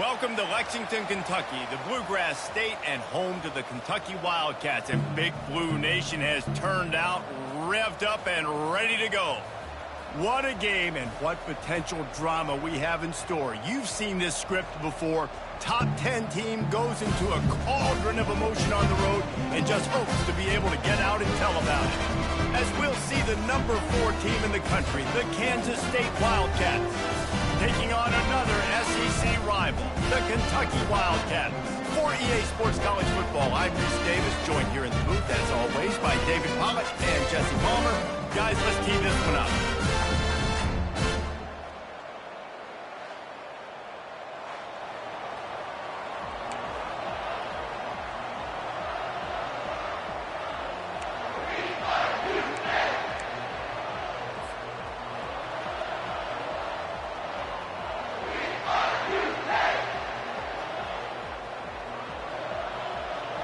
Welcome to Lexington, Kentucky, the Bluegrass State and home to the Kentucky Wildcats. And Big Blue Nation has turned out, revved up, and ready to go. What a game and what potential drama we have in store. You've seen this script before. Top 10 team goes into a cauldron of emotion on the road and just hopes to be able to get out and tell about it. As we'll see the number 4 team in the country, the Kansas State Wildcats, taking on another SEC rival, the Kentucky Wildcats. For EA Sports College Football, I'm Reese Davis, joined here in the booth, as always, by David Pollitt and Jesse Palmer. Guys, let's tee this one up.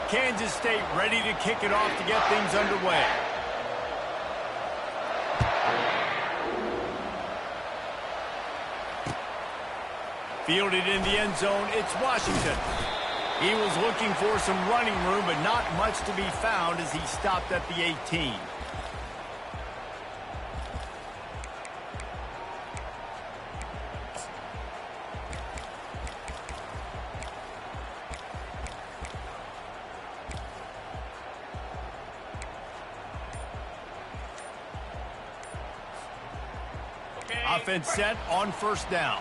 Kansas State ready to kick it off to get things underway. Fielded in the end zone, it's Washington. He was looking for some running room, but not much to be found as he stopped at the 18. Offense set on first down.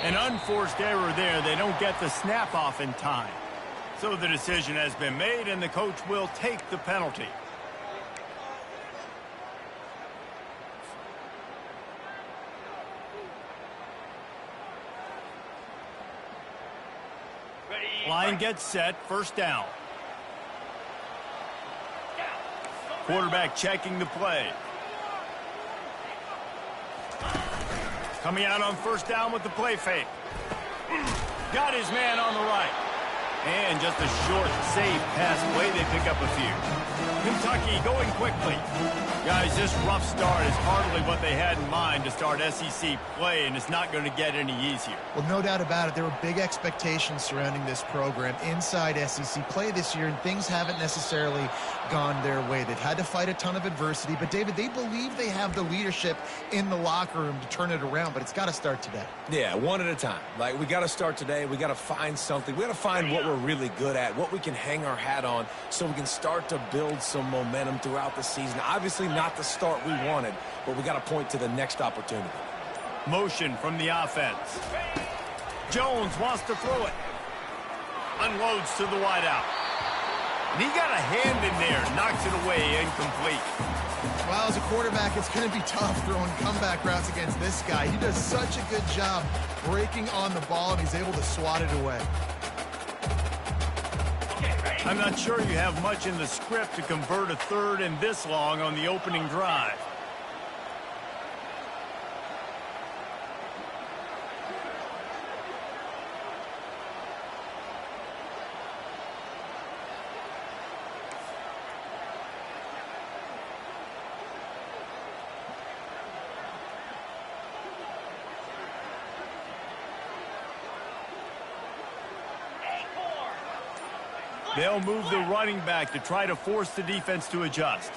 An unforced error there. They don't get the snap off in time. So the decision has been made, and the coach will take the penalty. Line gets set, first down. Quarterback checking the play. Coming out on first down with the play fake. Got his man on the right. And just a short, safe pass play. They pick up a few. Kentucky going quickly. Guys, this rough start is hardly what they had in mind to start SEC play, and it's not going to get any easier. Well, no doubt about it. There were big expectations surrounding this program inside SEC play this year, and things haven't necessarily gone their way. They've had to fight a ton of adversity, but David, they believe they have the leadership in the locker room to turn it around, but it's got to start today. Yeah, one at a time. Like, we got to start today. We got to find something. We got to find what we're really good at, what we can hang our hat on, so we can start to build some momentum throughout the season. Obviously not the start we wanted, but we got to point to the next opportunity. Motion from the offense. Jones wants to throw it. Unloads to the wideout. And he got a hand in there, knocks it away, incomplete. Well, as a quarterback, it's going to be tough throwing comeback routes against this guy. He does such a good job breaking on the ball, and he's able to swat it away. I'm not sure you have much in the script to convert a third and this long on the opening drive. They'll move the running back to try to force the defense to adjust.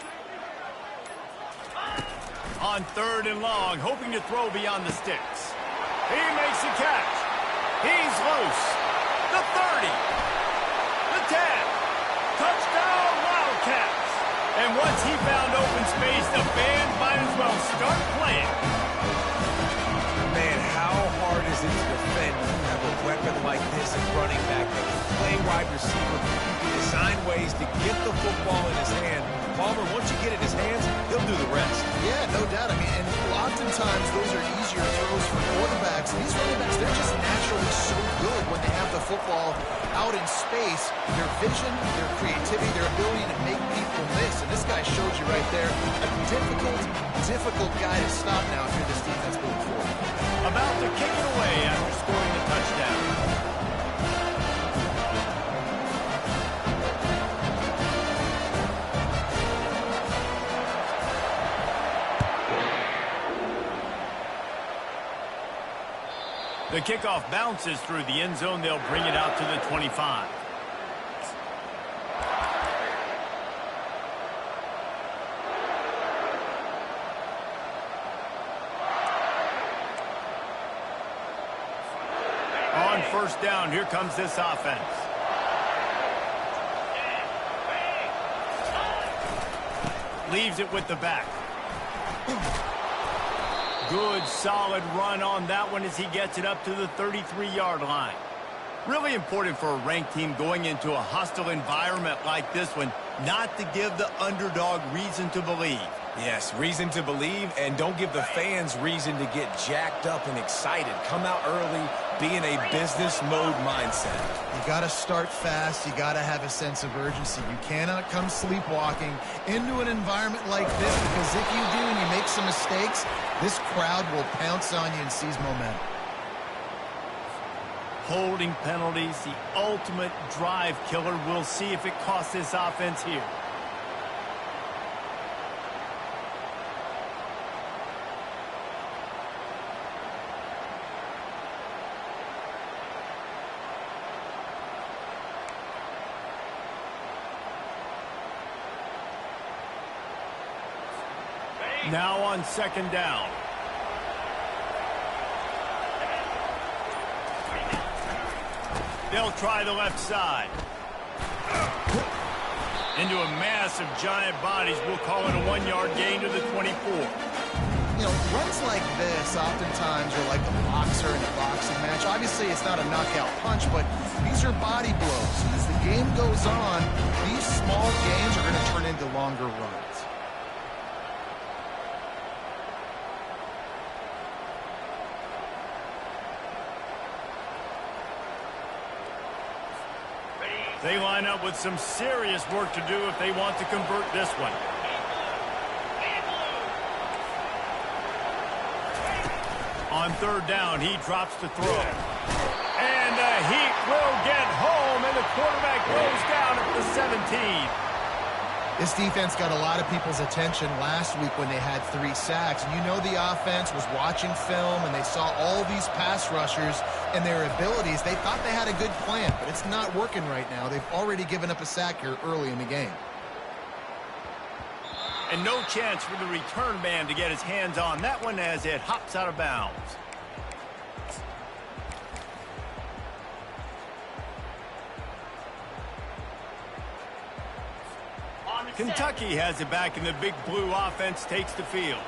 On third and long, hoping to throw beyond the sticks. He makes the catch. He's loose. The 30. The 10. Touchdown, Wildcats. And once he found open space, the band might as well start playing. Man, how hard is it to defend when you have a weapon like this at running back that can play wide receiver? You can design ways to get the football in his hand. Palmer, once you get it in his hands, he'll do the rest. Yeah, no doubt. I mean, and oftentimes those are easier throws for quarterbacks. These running backs, they're just naturally so good when they have the football out in space. Their vision, their creativity, their ability to make people miss. And this guy showed you right there a difficult guy to stop now if you're this defense moving forward. About to kick it away after scoring the touchdown. The kickoff bounces through the end zone. They'll bring it out to the 25. On first down, here comes this offense. Leaves it with the back. Good, solid run on that one as he gets it up to the 33-yard line. Really important for a ranked team going into a hostile environment like this one, not to give the underdog reason to believe. Yes, reason to believe, and don't give the fans reason to get jacked up and excited. Come out early, be in a business mode mindset. You got to start fast. You got to have a sense of urgency. You cannot come sleepwalking into an environment like this, because if you do and you make some mistakes, this crowd will pounce on you and seize momentum. Holding penalties, the ultimate drive killer. We'll see if it costs this offense here. Now on second down. They'll try the left side. Into a mass of giant bodies. We'll call it a 1-yard gain to the 24. You know, runs like this oftentimes are like a boxer in a boxing match. Obviously, it's not a knockout punch, but these are body blows. And as the game goes on, these small gains are going to turn into longer runs. They line up with some serious work to do if they want to convert this one. On third down, he drops to throw. And the Heat will get home, and the quarterback goes down at the 17. This defense got a lot of people's attention last week when they had 3 sacks. And you know the offense was watching film, and they saw all these pass rushers and their abilities. They thought they had a good plan, but it's not working right now. They've already given up a sack here early in the game. And no chance for the return man to get his hands on that one as it hops out of bounds. Kentucky has it back, and the big blue offense takes the field.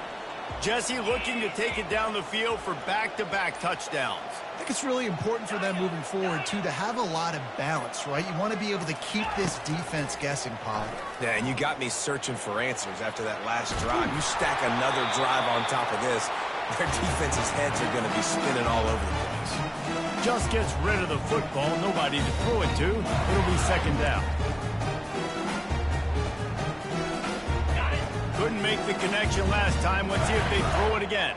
Jesse looking to take it down the field for back-to-back touchdowns. I think it's really important for them moving forward, too, to have a lot of balance, right? You want to be able to keep this defense guessing, Pollard. Yeah, and you got me searching for answers after that last drive. You stack another drive on top of this, their defense's heads are going to be spinning all over the place. Just gets rid of the football, nobody to throw it to. It'll be second down. Couldn't make the connection last time. Let's see if they throw it again.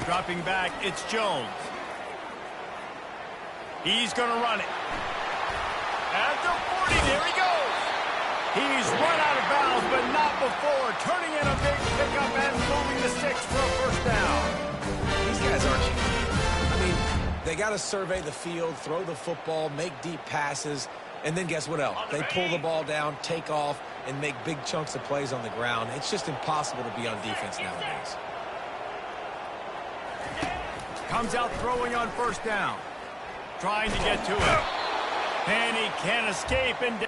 Dropping back, it's Jones. He's going to run it. At the 40, there he goes. He's run out of bounds, but not before. Turning in a big pickup and moving the sticks for a first down. These guys aren't cheating. I mean, they got to survey the field, throw the football, make deep passes, and then guess what else? They pull the ball down, take off, and make big chunks of plays on the ground. It's just impossible to be on defense nowadays. Comes out throwing on first down. Trying to get to it. And he can't escape. And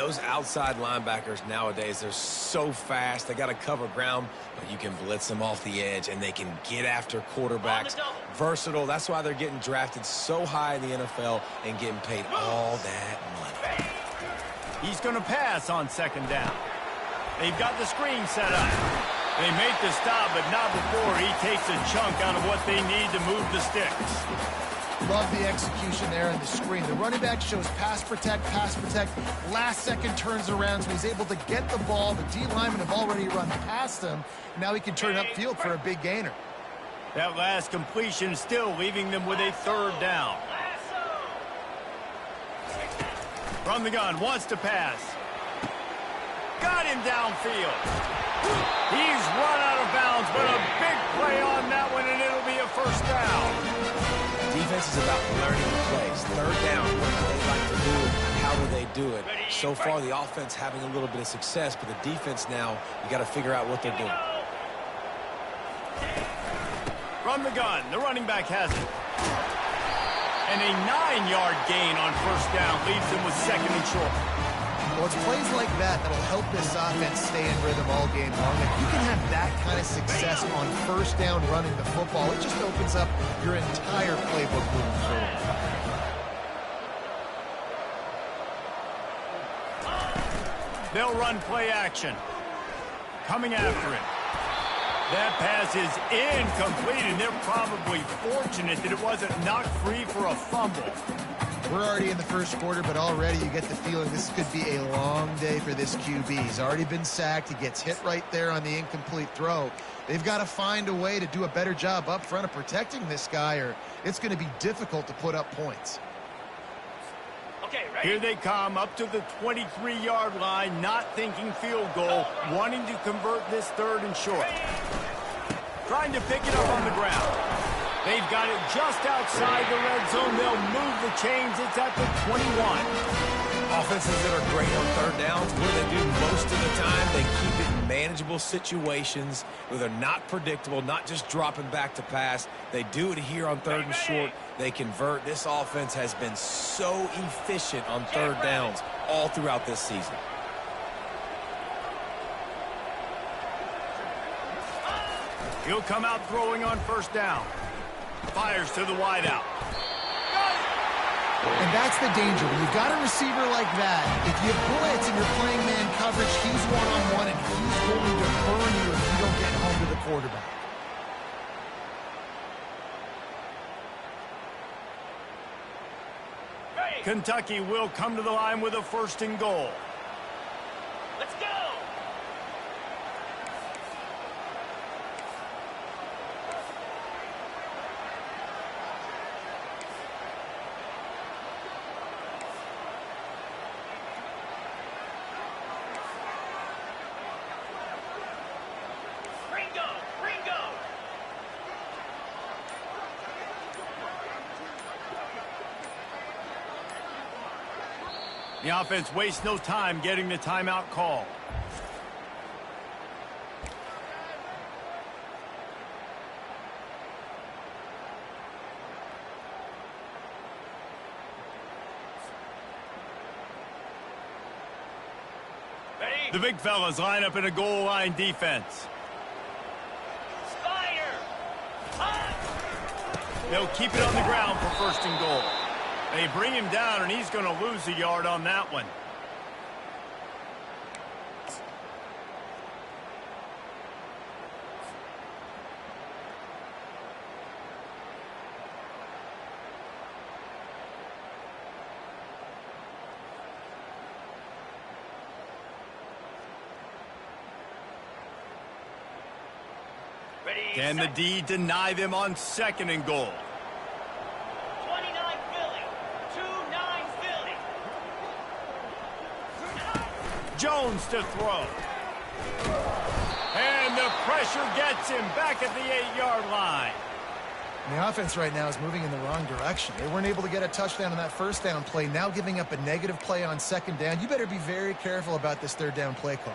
those outside linebackers nowadays, they're so fast. They got to cover ground, but you can blitz them off the edge, and they can get after quarterbacks. Versatile. That's why they're getting drafted so high in the NFL and getting paid all that money. He's going to pass on second down. They've got the screen set up. They make the stop, but not before he takes a chunk out of what they need to move the sticks. Love the execution there in the screen. The running back shows pass protect. Last second turns around, so he's able to get the ball. The D linemen have already run past him. Now he can turn upfield for a big gainer. That last completion still leaving them with a third down. From the gun, wants to pass. Got him downfield. He's run out of bounds, but a big play on that one, and it'll be a first down. Defense is about learning the plays. Third down, what do they like to do? How do they do it? So far, the offense having a little bit of success, but the defense now, you got to figure out what they're doing. From the gun, the running back has it. And a 9-yard gain on first down leaves them with second and short. Well, it's plays like that that'll help this offense stay in rhythm all game long. If you can have that kind of success on first down running the football, it just opens up your entire playbook moving forward. They'll run play action. Coming after it. That pass is incomplete, and they're probably fortunate that it wasn't knocked free for a fumble. We're already in the first quarter, but already you get the feeling this could be a long day for this QB. He's already been sacked. He gets hit right there on the incomplete throw. They've got to find a way to do a better job up front of protecting this guy, or it's going to be difficult to put up points. Okay, ready? Here they come up to the 23-yard line, not thinking field goal, wanting to convert this third and short. Trying to pick it up on the ground. They've got it just outside the red zone. They'll move the chains. It's at the 21. Offenses that are great on third downs, what do they do most of the time? They keep it in manageable situations where they're not predictable, not just dropping back to pass. They do it here on third and short. They convert. This offense has been so efficient on third downs all throughout this season. He'll come out throwing on first down. Fires to the wideout. And that's the danger. When you've got a receiver like that, if you blitz and you're playing man coverage, he's one-on-one, and he's going to burn you if you don't get home to the quarterback. Kentucky will come to the line with a first and goal. Let's go! The offense wastes no time getting the timeout call. Ready? The big fellas line up in a goal line defense. Spider! Hot! They'll keep it on the ground for first and goal. They bring him down, and he's going to lose a yard on that one. Ready? Can the set. D deny them on second and goal? 29 Philly. 2-9 Philly. Jones to throw. And the pressure gets him back at the 8-yard line. And the offense right now is moving in the wrong direction. They weren't able to get a touchdown on that first down play, now giving up a negative play on second down. You better be very careful about this third down play call.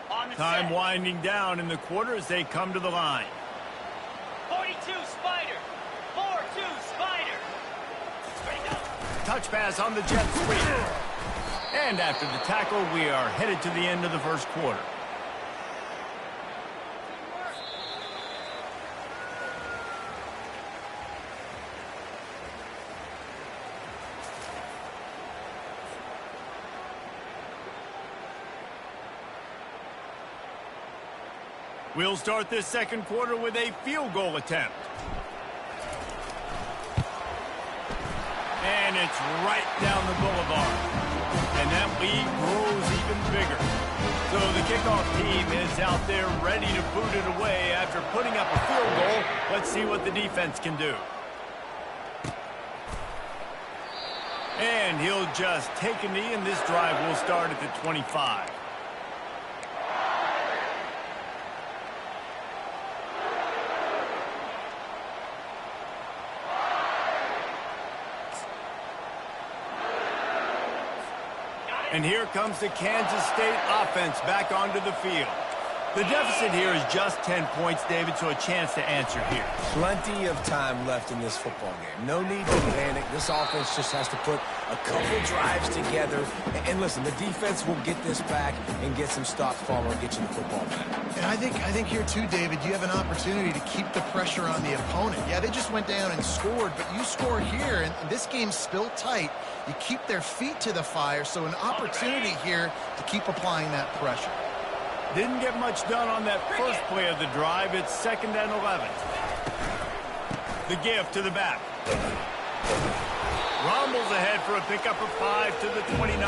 On the Time set. winding down in the quarter as they come to the line. 42 Spider. 4-2 Spider. Ready, go. Touch pass on the jet sweep. And after the tackle, we are headed to the end of the first quarter. We'll start this second quarter with a field goal attempt. And it's right down the boulevard. And that lead grows even bigger. So the kickoff team is out there ready to boot it away after putting up a field goal. Let's see what the defense can do. And he'll just take a knee, and this drive will start at the 25. And here comes the Kansas State offense back onto the field. The deficit here is just 10 points, David, so a chance to answer here. Plenty of time left in this football game. No need to panic. This offense just has to put a couple drives together. And listen, the defense will get this back and get some stops following and get you the football back. And I think here too, David, you have an opportunity to keep the pressure on the opponent. Yeah, they just went down and scored, but you score here, and this game's still tight. You keep their feet to the fire, so an opportunity here to keep applying that pressure. Didn't get much done on that first play of the drive. It's 2nd and 11. The give to the back. Rumbles ahead for a pickup of 5 to the 29.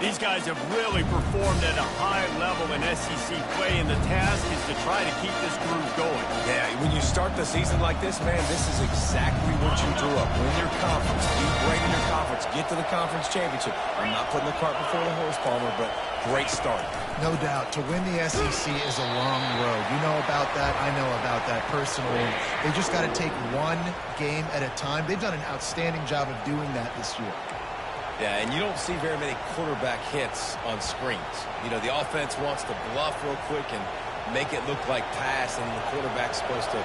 These guys have really performed at a high level in SEC play, and the task is to try to keep this groove going. Yeah, when you start the season like this, man, this is exactly what you drew up. Win your conference, do great in your conference, get to the conference championship. I'm not putting the cart before the horse, Palmer, but great start. No doubt. To win the SEC is a long road. You know about that. I know about that personally. They just got to take one game at a time. They've done an outstanding job of doing that this year. Yeah, and you don't see very many quarterback hits on screens. You know, the offense wants to bluff real quick and make it look like pass, and the quarterback's supposed to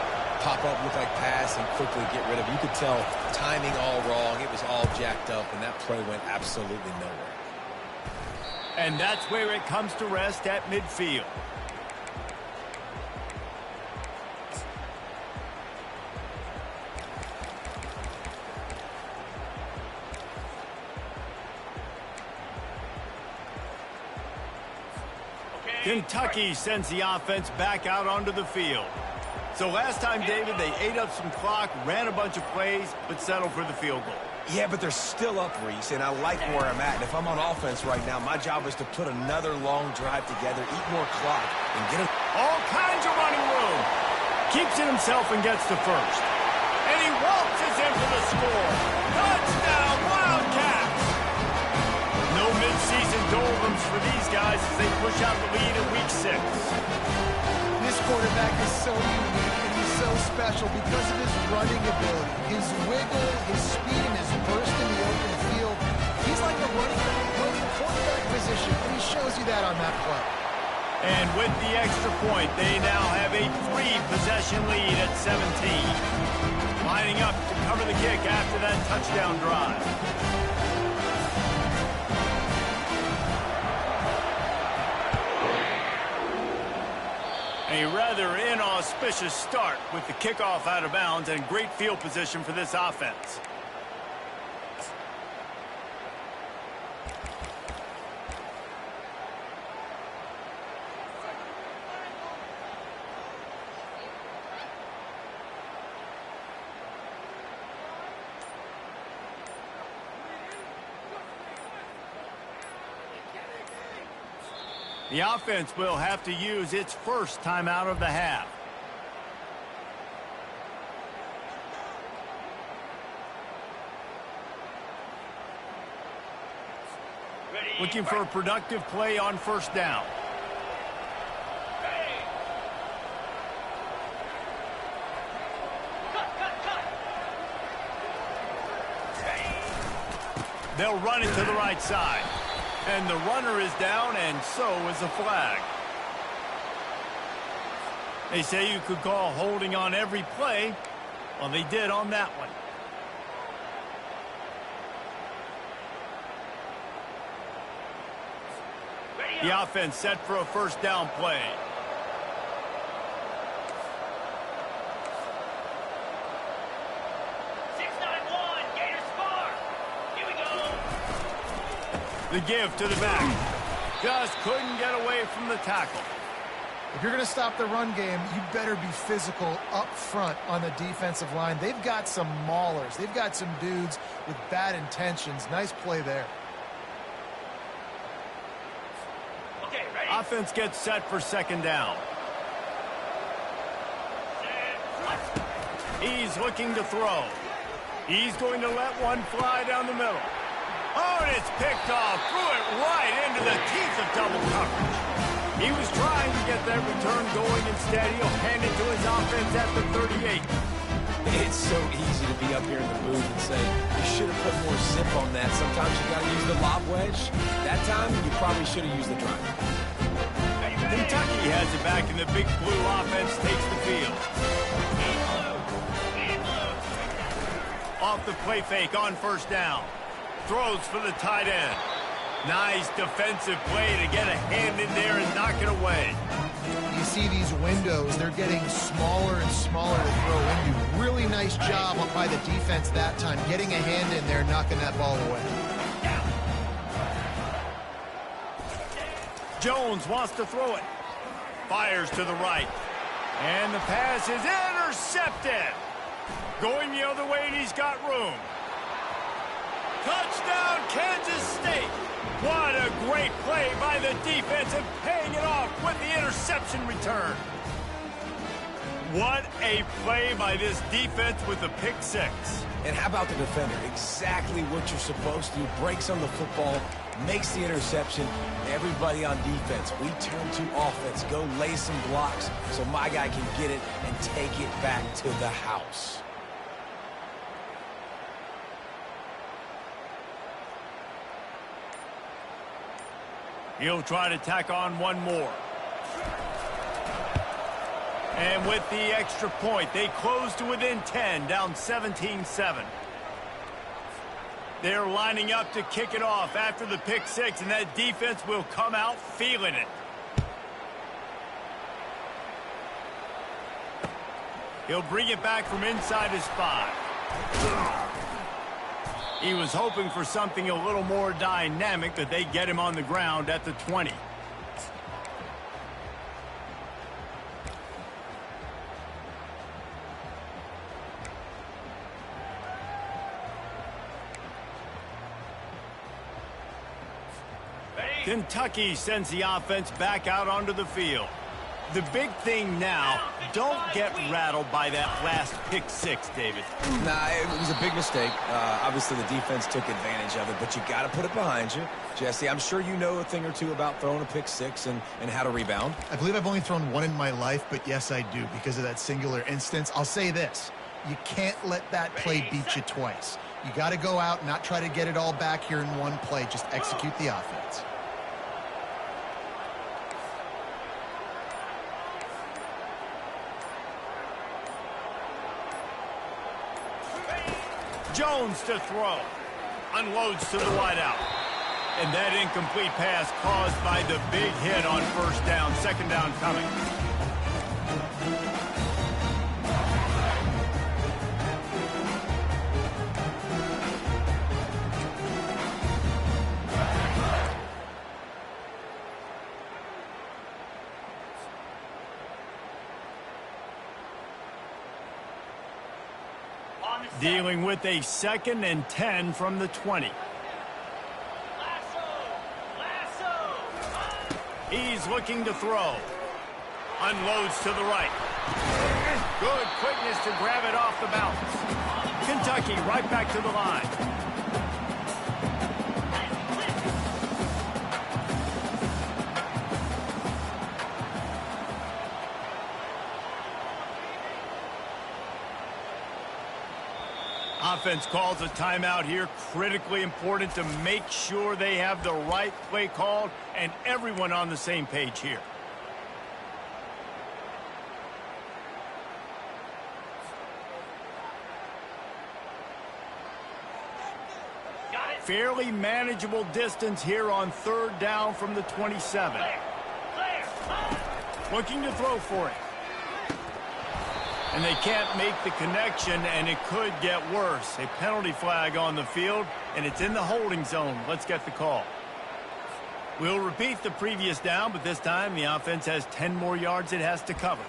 pop up, look like pass, and quickly get rid of it. You could tell timing all wrong. It was all jacked up, and that play went absolutely nowhere. And that's where it comes to rest at midfield. Kentucky sends the offense back out onto the field. So last time, David, they ate up some clock, ran a bunch of plays, but settled for the field goal. Yeah, but they're still up, Reese, and I like where I'm at. And if I'm on offense right now, my job is to put another long drive together, eat more clock, and get it. All kinds of running room. Keeps it himself and gets to first. And he waltzes in for the score. Touchdown, Wildcats! No midseason doldrums for these guys as they push out the lead in Week 6. This quarterback is so unique and he's so special because of his running ability, his wiggle, his speed, and his burst in the open field. He's like a running back playing the quarterback position, and he shows you that on that play. And with the extra point, they now have a 3-possession lead at 17. Lining up to cover the kick after that touchdown drive. A rather inauspicious start with the kickoff out of bounds and great field position for this offense. The offense will have to use its first timeout of the half. Looking for a productive play on first down. They'll run it to the right side. And the runner is down, and so is a flag. They say you could call holding on every play. Well, they did on that one. The offense set for a first down play. The give to the back. Just couldn't get away from the tackle. If you're going to stop the run game, you better be physical up front on the defensive line. They've got some maulers. They've got some dudes with bad intentions. Nice play there. Okay, ready? Offense gets set for second down. He's looking to throw. He's going to let one fly down the middle. Oh, and it's picked off. Threw it right into the teeth of double coverage. He was trying to get that return going. Instead, he'll hand it to his offense at the 38. It's so easy to be up here in the booth and say, you should have put more zip on that. Sometimes you got to use the lob wedge. That time, you probably should have used the drive. Kentucky has it back, and the Big Blue offense takes the field. Off the play fake on first down. Throws for the tight end. Nice defensive play to get a hand in there and knock it away. You see these windows, they're getting smaller and smaller to throw into. Really nice job up by the defense that time, getting a hand in there, knocking that ball away. Jones wants to throw it. Fires to the right. And the pass is intercepted. Going the other way, and he's got room. Touchdown, Kansas State. What a great play by the defense and paying it off with the interception return. What a play by this defense with the pick six. And how about the defender? Exactly what you're supposed to do. Breaks on the football, makes the interception. Everybody on defense, we turn to offense. Go lay some blocks so my guy can get it and take it back to the house. He'll try to tack on one more. And with the extra point, they close to within 10, down 17-7. They're lining up to kick it off after the pick six, and that defense will come out feeling it. He'll bring it back from inside his 5. He was hoping for something a little more dynamic, but they get him on the ground at the 20. Kentucky sends the offense back out onto the field. The big thing now, don't get rattled by that last pick six, David. Nah, it was a big mistake. Obviously, the defense took advantage of it, but you got to put it behind you. Jesse, I'm sure you know a thing or two about throwing a pick six and how to rebound. I believe I've only thrown one in my life, but yes, I do because of that singular instance. I'll say this. You can't let that play beat you twice. You got to go out and not try to get it all back here in one play. Just execute the offense. Jones to throw. Unloads to the wideout. And that incomplete pass caused by the big hit on first down. Second down coming. Dealing with a 2nd and 10 from the 20. He's looking to throw. Unloads to the right. Good quickness to grab it off the bounce. Kentucky right back to the line. Offense calls a timeout here. Critically important to make sure they have the right play called and everyone on the same page here. Got it Fairly manageable distance here on 3rd down from the 27. Looking to throw for it. And they can't make the connection, and it could get worse. A penalty flag on the field, and it's in the holding zone. Let's get the call. We'll repeat the previous down, but this time the offense has 10 more yards it has to cover.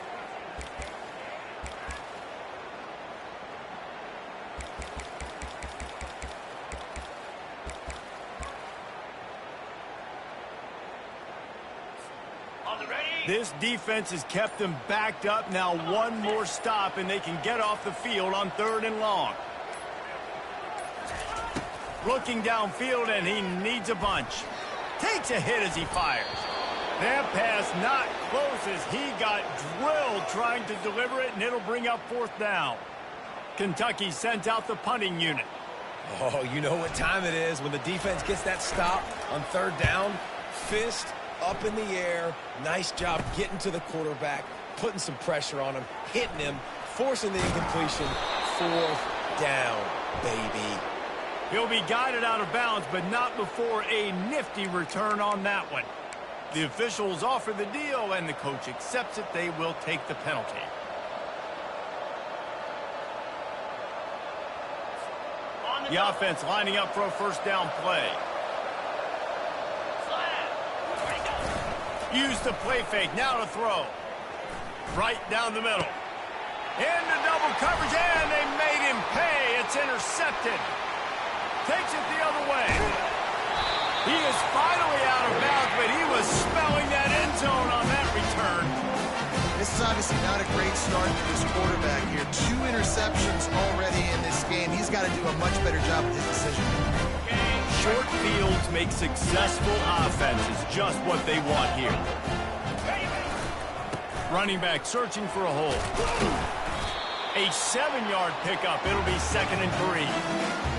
This defense has kept them backed up. Now one more stop, and they can get off the field on 3rd and long. Looking downfield, and he needs a bunch. Takes a hit as he fires. That pass not close as he got drilled trying to deliver it, and it'll bring up 4th down. Kentucky sent out the punting unit. Oh, you know what time it is when the defense gets that stop on 3rd down. Fist up in the air. Nice job getting to the quarterback, putting some pressure on him, hitting him, forcing the incompletion. 4th down, baby. He'll be guided out of bounds, but not before a nifty return on that one. The officials offer the deal, and the coach accepts it. They will take the penalty. The offense lining up for a 1st down play. Use the play fake. Now to throw. Right down the middle. Into double coverage, and they made him pay. It's intercepted. Takes it the other way. He is finally out of bounds, but he was smelling that end zone on that return. This is obviously not a great start for this quarterback here. 2 interceptions already in this game. He's got to do a much better job with his decision. Short fields make successful offenses just what they want here. Running back searching for a hole. A 7-yard pickup. It'll be 2nd and 3.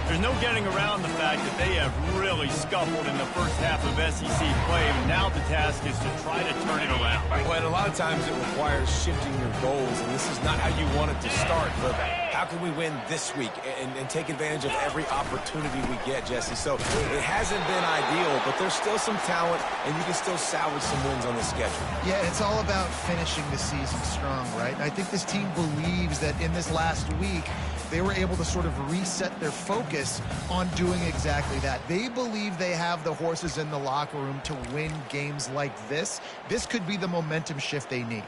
There's no getting around the fact that they have really scuffled in the first half of SEC play. Now the task is to try to turn it around. Well, and a lot of times it requires shifting your goals, and this is not how you want it to start. But how can we win this week and take advantage of every opportunity we get, Jesse? So it hasn't been ideal, but there's still some talent, and you can still salvage some wins on the schedule. Yeah, it's all about finishing the season strong, right? I think this team believes that in this last week, they were able to sort of reset their focus on doing exactly that. They believe they have the horses in the locker room to win games like this. This could be the momentum shift they need.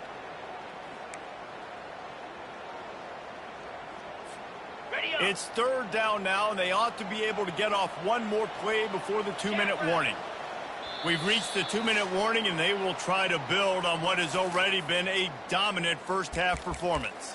It's 3rd down now, and they ought to be able to get off one more play before the 2-minute warning. We've reached the 2-minute warning, and they will try to build on what has already been a dominant first-half performance.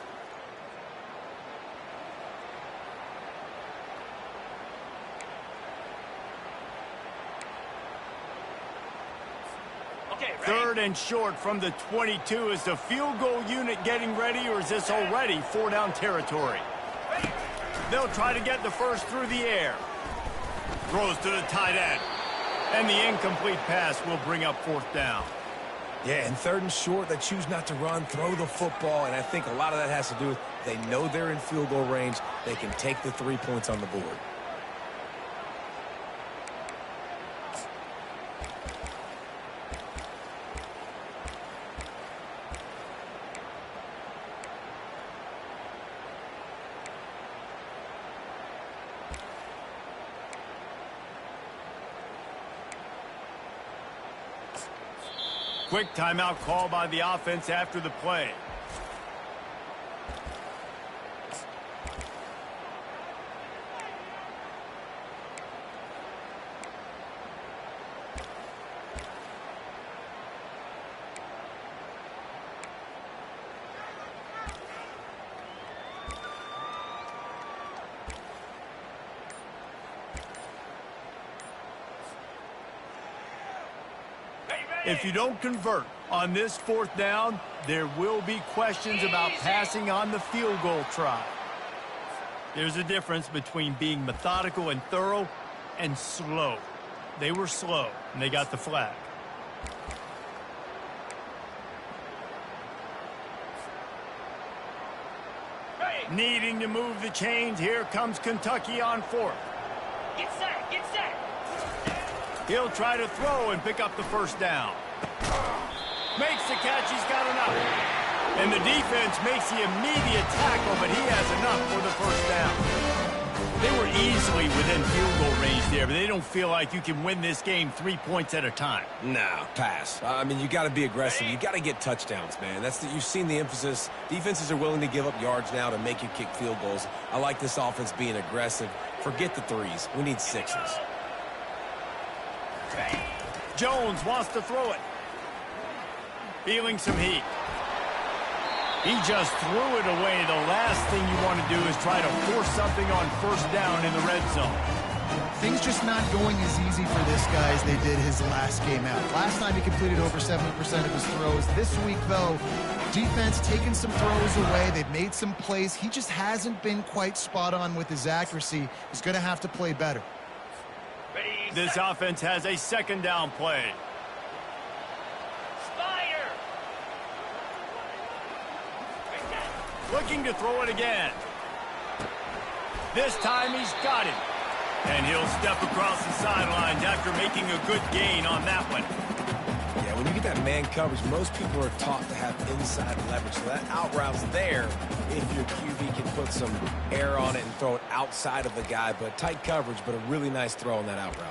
Ready? 3rd and short from the 22. Is the field goal unit getting ready, or is this already 4-down territory? They'll try to get the first through the air. Throws to the tight end. And the incomplete pass will bring up 4th down. Yeah, and 3rd and short, they choose not to run, throw the football, and I think a lot of that has to do with they know they're in field goal range. They can take the 3 points on the board. Quick timeout call by the offense after the play. If you don't convert on this 4th down, there will be questions about passing on the field goal try. There's a difference between being methodical and thorough and slow. They were slow, and they got the flag. Needing to move the chains, here comes Kentucky on 4th. Get set. Get set. He'll try to throw and pick up the first down. Makes the catch. He's got enough. And the defense makes the immediate tackle, but he has enough for the first down. They were easily within field goal range there, but they don't feel like you can win this game 3 points at a time. Nah, pass. I mean, you got to be aggressive. You got to get touchdowns, man. You've seen the emphasis. Defenses are willing to give up yards now to make you kick field goals. I like this offense being aggressive. Forget the threes. We need sixes. Jones wants to throw it. Feeling some heat. He just threw it away. The last thing you want to do is try to force something on first down in the red zone. Things just not going as easy for this guy as they did his last game out. Last time he completed over 70% of his throws. This week, though, defense taking some throws away. They've made some plays. He just hasn't been quite spot on with his accuracy. He's going to have to play better. This offense has a second down play. Looking to throw it again. This time he's got him. And he'll step across the sidelines after making a good gain on that one. Yeah, when you get that man coverage, most people are taught to have inside leverage. So that out route's there if your QB can put some air on it and throw it outside of the guy. But tight coverage, but a really nice throw on that out route.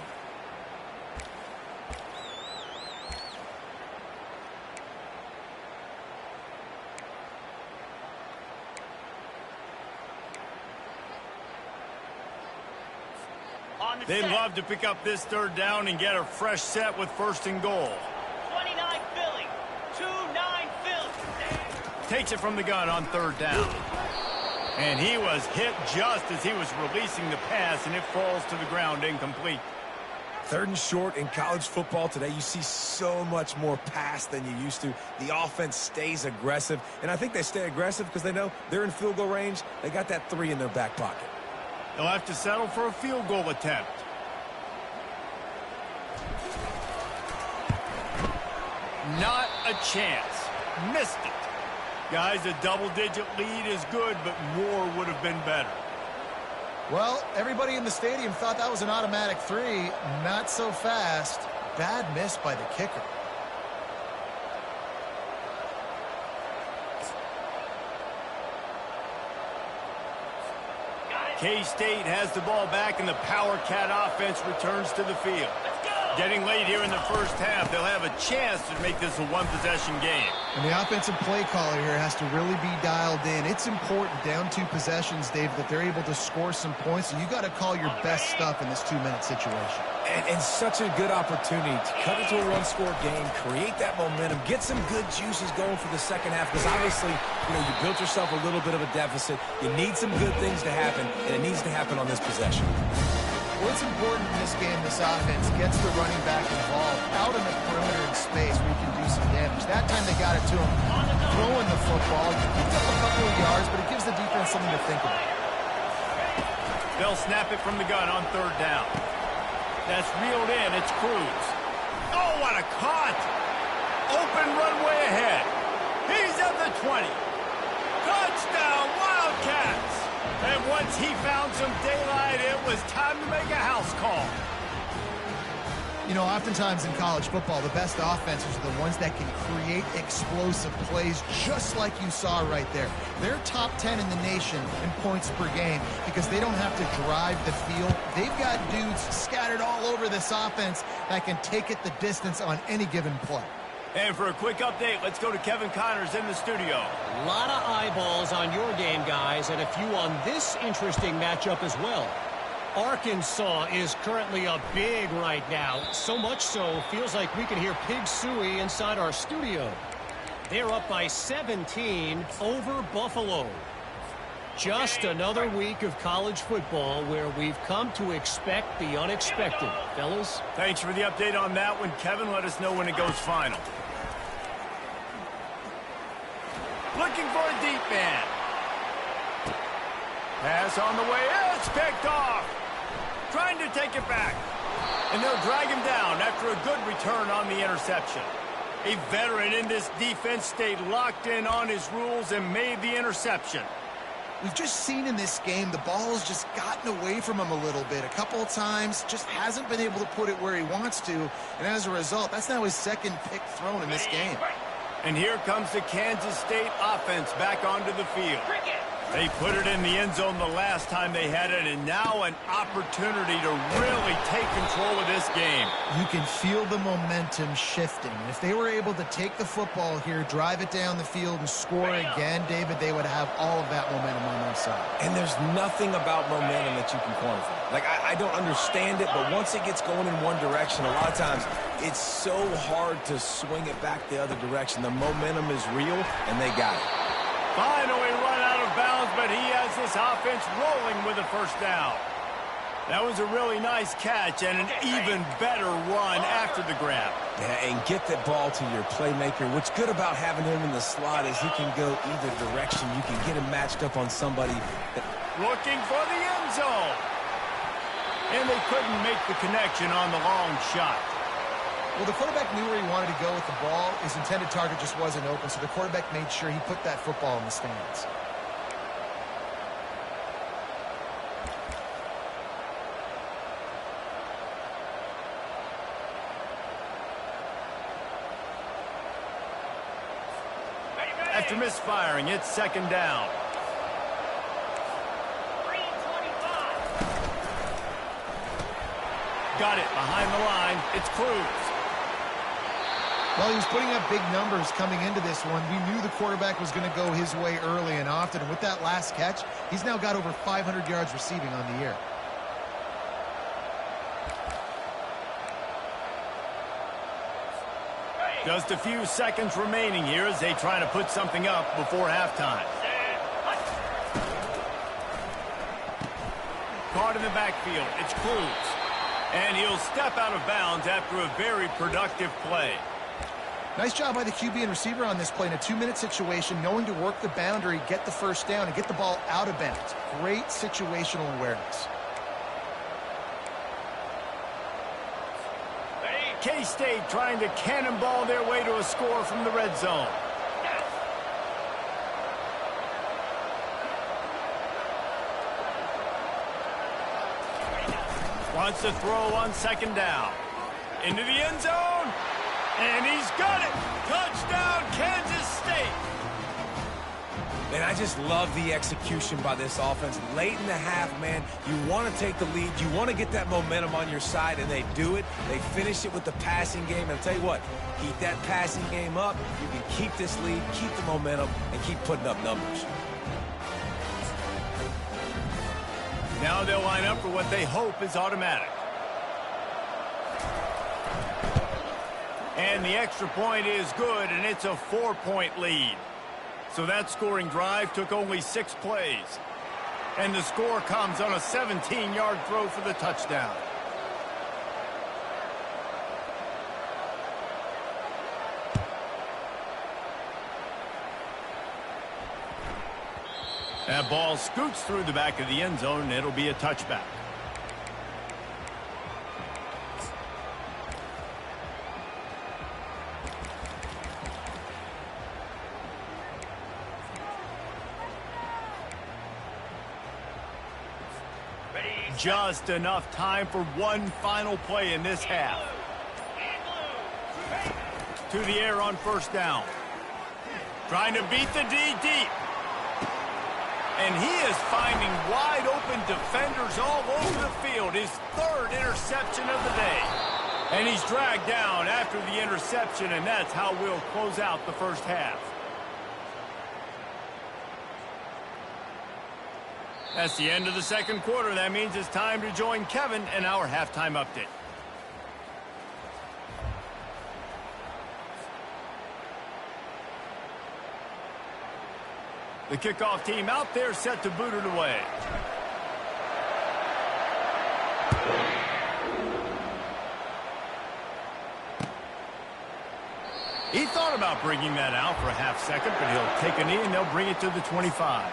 They'd love to pick up this third down and get a fresh set with first and goal. 29 Philly. 2-9 Philly. Takes it from the gun on third down. And he was hit just as he was releasing the pass, and it falls to the ground incomplete. Third and short in college football today, you see so much more pass than you used to. The offense stays aggressive, and I think they stay aggressive because they know they're in field goal range. They got that 3 in their back pocket. They'll have to settle for a field goal attempt. Not a chance. Missed it. Guys, a double-digit lead is good, but more would have been better. Well, everybody in the stadium thought that was an automatic 3. Not so fast. Bad miss by the kicker. K-State has the ball back, and the Power Cat offense returns to the field. Getting late here in the first half, they'll have a chance to make this a one-possession game. And the offensive play caller here has to really be dialed in. It's important down 2 possessions, Dave, that they're able to score some points, and you got to call your best stuff in this 2-minute situation. And such a good opportunity to cut it to a one-score game, create that momentum, get some good juices going for the second half, because obviously, you built yourself a little bit of a deficit. You need some good things to happen, and it needs to happen on this possession. Well, it's important in this game, this offense gets the running back involved out in the perimeter in space where you can do some damage. That time they got it to him throwing the football. He picked up a couple of yards, but it gives the defense something to think about. They'll snap it from the gun on third down. That's reeled in. It's Cruz. Oh, what a caught! Open runway ahead. He's at the 20. Touchdown, Wildcats! And once he found some daylight, it was time to make a house call. Oftentimes in college football, the best offenses are the ones that can create explosive plays just like you saw right there. They're top 10 in the nation in points per game because they don't have to drive the field. They've got dudes scattered all over this offense that can take it the distance on any given play. And for a quick update, let's go to Kevin Connors in the studio. A lot of eyeballs on your game, guys, and a few on this interesting matchup as well. Arkansas is currently up big right now. So much so, feels like we can hear Pig Sooie inside our studio. They're up by 17 over Buffalo. Just another week of college football where we've come to expect the unexpected. Fellas? Thanks for the update on that one, Kevin. Let us know when it goes final. Looking for a deep man. Pass on the way. It's picked off. Trying to take it back. And they'll drag him down after a good return on the interception. A veteran in this defense stayed locked in on his rules and made the interception. we've just seen in this game the ball's just gotten away from him a little bit. A couple of times, just hasn't been able to put it where he wants to. And as a result, that's now his second pick thrown in this game. And here comes the Kansas State offense back onto the field. They put it in the end zone the last time they had it, and now an opportunity to really take control of this game. You can feel the momentum shifting. And if they were able to take the football here, drive it down the field, and score again, David, they would have all of that momentum on their side. And there's nothing about momentum that you can quantify. Like, I don't understand it, but once it gets going in one direction, a lot of times it's so hard to swing it back the other direction. The momentum is real, and they got it. Finally run out of bounds, but he has this offense rolling with a first down. That was a really nice catch and an even better run after the grab. Yeah, and get that ball to your playmaker. What's good about having him in the slot is he can go either direction. You can get him matched up on somebody. Looking for the end zone. And they couldn't make the connection on the long shot. Well, the quarterback knew where he wanted to go with the ball. His intended target just wasn't open, so the quarterback made sure he put that football in the stands. After misfiring, it's second down. Got it behind the line. It's Cruz. Well, he was putting up big numbers coming into this one. We knew the quarterback was going to go his way early and often. And with that last catch, he's now got over 500 yards receiving on the year. Just a few seconds remaining here as they try to put something up before halftime. Caught in the backfield. It's Cruz. And he'll step out of bounds after a very productive play. Nice job by the QB and receiver on this play in a 2-minute situation, knowing to work the boundary, get the first down, and get the ball out of bounds. Great situational awareness. K-State trying to cannonball their way to a score from the red zone. Wants to throw on second down. Into the end zone. And he's got it. Touchdown, Kansas State. Man, I just love the execution by this offense. Late in the half, man, you want to take the lead. You want to get that momentum on your side, and they do it. They finish it with the passing game. And I'll tell you what, keep that passing game up. You can keep this lead, keep the momentum, and keep putting up numbers. Now they'll line up for what they hope is automatic. And the extra point is good, and it's a 4-point lead. So that scoring drive took only 6 plays. And the score comes on a 17-yard throw for the touchdown. That ball scoots through the back of the end zone, and it'll be a touchback. Just enough time for one final play in this half. To the air on first down. Trying to beat the D deep. And he is finding wide open defenders all over the field. His 3rd interception of the day. And he's dragged down after the interception, and that's how we'll close out the first half. That's the end of the second quarter. That means it's time to join Kevin in our halftime update. The kickoff team out there set to boot it away. He thought about bringing that out for a half second, but he'll take a knee and they'll bring it to the 25.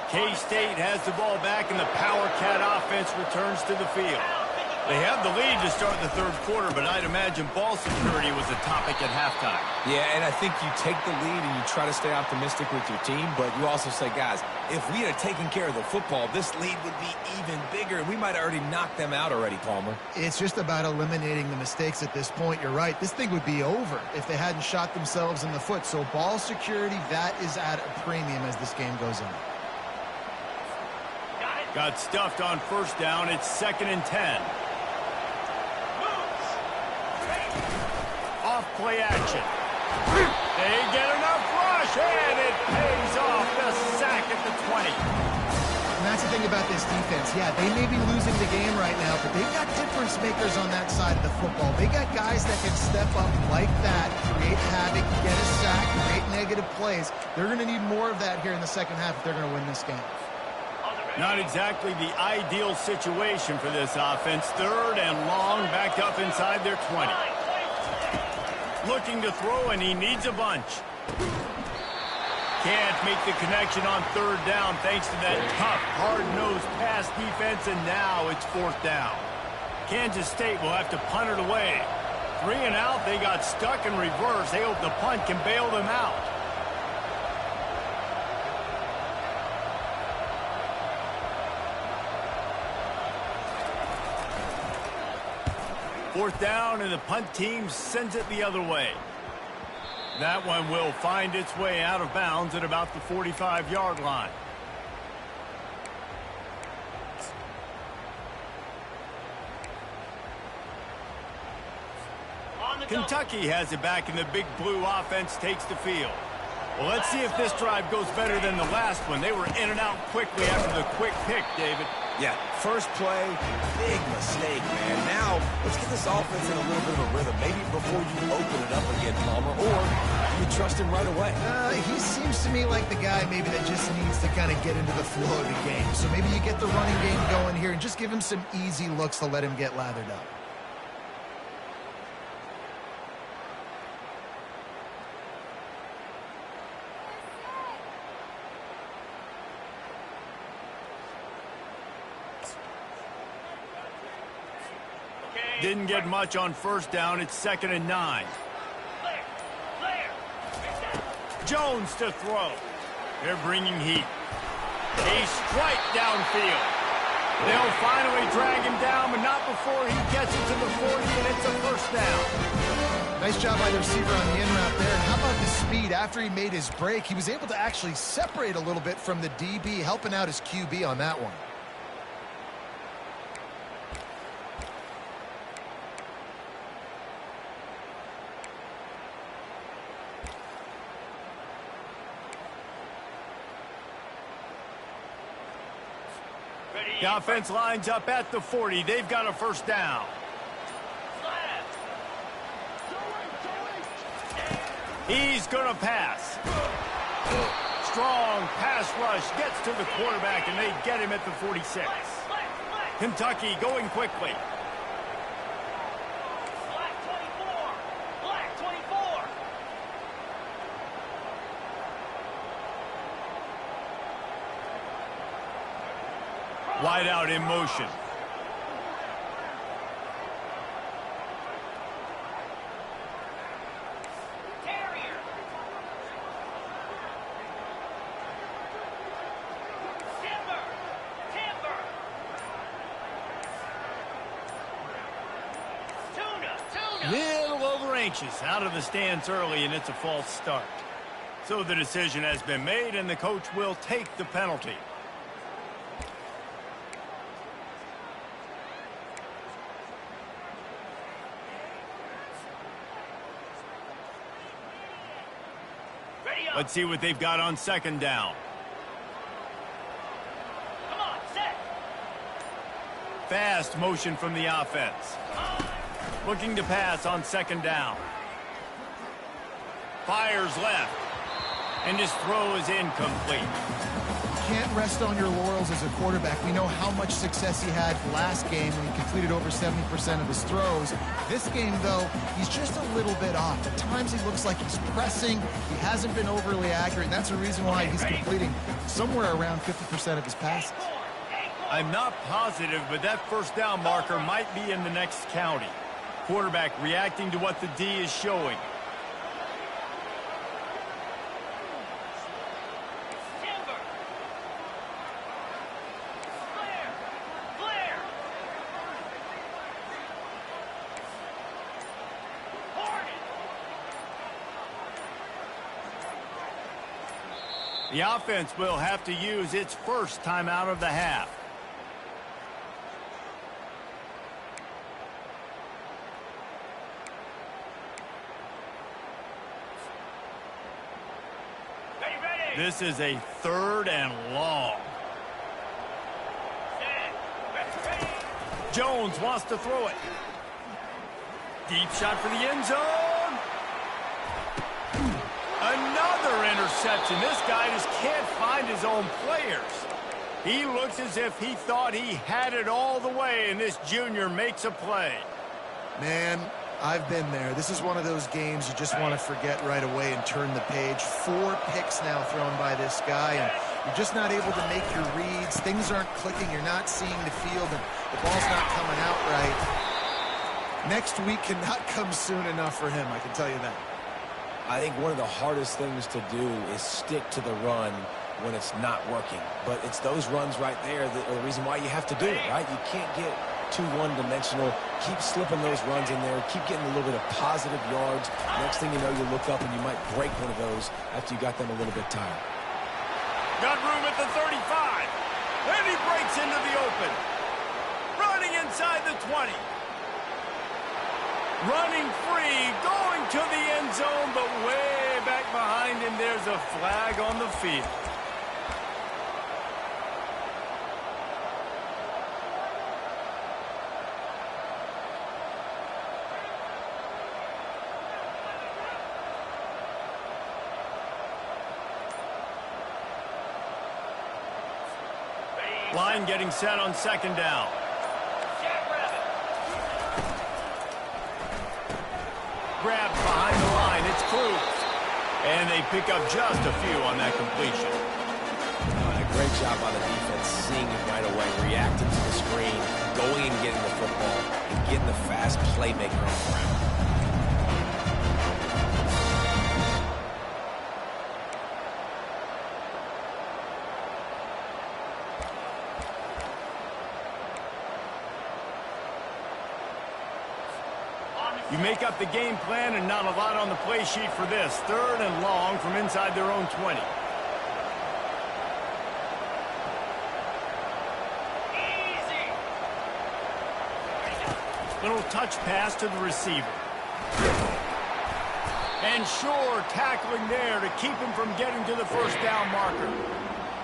K-State has the ball back, and the Power Cat offense returns to the field. They have the lead to start the third quarter, but I'd imagine ball security was a topic at halftime. Yeah, and I think you take the lead and you try to stay optimistic with your team, but you also say, guys, if we had taken care of the football, this lead would be even bigger, and we might have already knocked them out already, Palmer. It's just about eliminating the mistakes at this point. You're right. This thing would be over if they hadn't shot themselves in the foot. So ball security, that is at a premium as this game goes on. Got stuffed on first down. It's 2nd and 10. Off play action. They get enough rush, and it pays off. The sack at the 20. And that's the thing about this defense. Yeah, they may be losing the game right now, but they've got difference makers on that side of the football. They got guys that can step up like that, create havoc, get a sack, create negative plays. They're going to need more of that here in the second half if they're going to win this game. Not exactly the ideal situation for this offense. 3rd and long, backed up inside their 20. Looking to throw, and he needs a bunch. Can't make the connection on 3rd down thanks to that tough, hard-nosed pass defense, and now it's 4th down. Kansas State will have to punt it away. 3 and out, they got stuck in reverse. They hope the punt can bail them out. Fourth down, and the punt team sends it the other way. That one will find its way out of bounds at about the 45-yard line. Kentucky has it back, and the Big Blue offense takes the field. Well, let's see if this drive goes better than the last one. They were in and out quickly after the quick pick, David. Yeah, first play, big mistake, man. Now, let's get this offense in a little bit of a rhythm. Maybe before you open it up again, Palmer, or you trust him right away. He seems to me like the guy maybe that just needs to kind of get into the flow of the game. So maybe you get the running game going here and just give him some easy looks to let him get lathered up. Didn't get much on first down. It's 2nd and 9. Jones to throw. They're bringing heat. A strike downfield. They'll finally drag him down, but not before he gets it to the 40, and it's a first down. Nice job by the receiver on the in route there. And how about the speed? After he made his break, he was able to actually separate a little bit from the DB, helping out his QB on that one. The offense lines up at the 40. They've got a first down. He's going to pass. Strong pass rush gets to the quarterback, and they get him at the 46. Kentucky going quickly. Wide out in motion. Little over anxious, out of the stance early, and it's a false start. So the decision has been made, and the coach will take the penalty. Let's see what they've got on second down. Come on, set. Fast motion from the offense. Looking to pass on second down. Fires left. And his throw is incomplete. Can't rest on your laurels as a quarterback. We know how much success he had last game when he completed over 70% of his throws. This game, though, he's just a little bit off. At times he looks like he's pressing. He hasn't been overly accurate. And that's the reason why he's completing somewhere around 50% of his passes. I'm not positive, but that first down marker might be in the next county. Quarterback reacting to what the D is showing. Timber. Flair. Flair. Hornet. The offense will have to use its first timeout of the half. This is a 3rd and long. Jones wants to throw it. Deep shot for the end zone. Another interception. This guy just can't find his own players. He looks as if he thought he had it all the way, and this junior makes a play. Man, I've been there. This is one of those games you just want to forget right away and turn the page. 4 picks now thrown by this guy, and you're just not able to make your reads. Things aren't clicking. You're not seeing the field, and the ball's not coming out right. Next week cannot come soon enough for him, I can tell you that. I think one of the hardest things to do is stick to the run when it's not working. But it's those runs right there that are the reason why you have to do it, right? You can't get too one-dimensional. Keep slipping those runs in there. Keep getting a little bit of positive yards. Next thing you know, you look up and you might break one of those after you got them a little bit tired. Got room at the 35. And he breaks into the open. Running inside the 20. Running free, going to the end zone, but way back behind him, there's a flag on the field. Line getting set on 2nd down. Grabbed behind the line. It's Cruz. And they pick up just a few on that completion. A great job by the defense, seeing it right away, reacting to the screen, going and getting the football, and getting the fast playmaker on the ground. You make up the game plan and not a lot on the play sheet for this. 3rd and long from inside their own 20. Easy. Little touch pass to the receiver. And Shore tackling there to keep him from getting to the first down marker.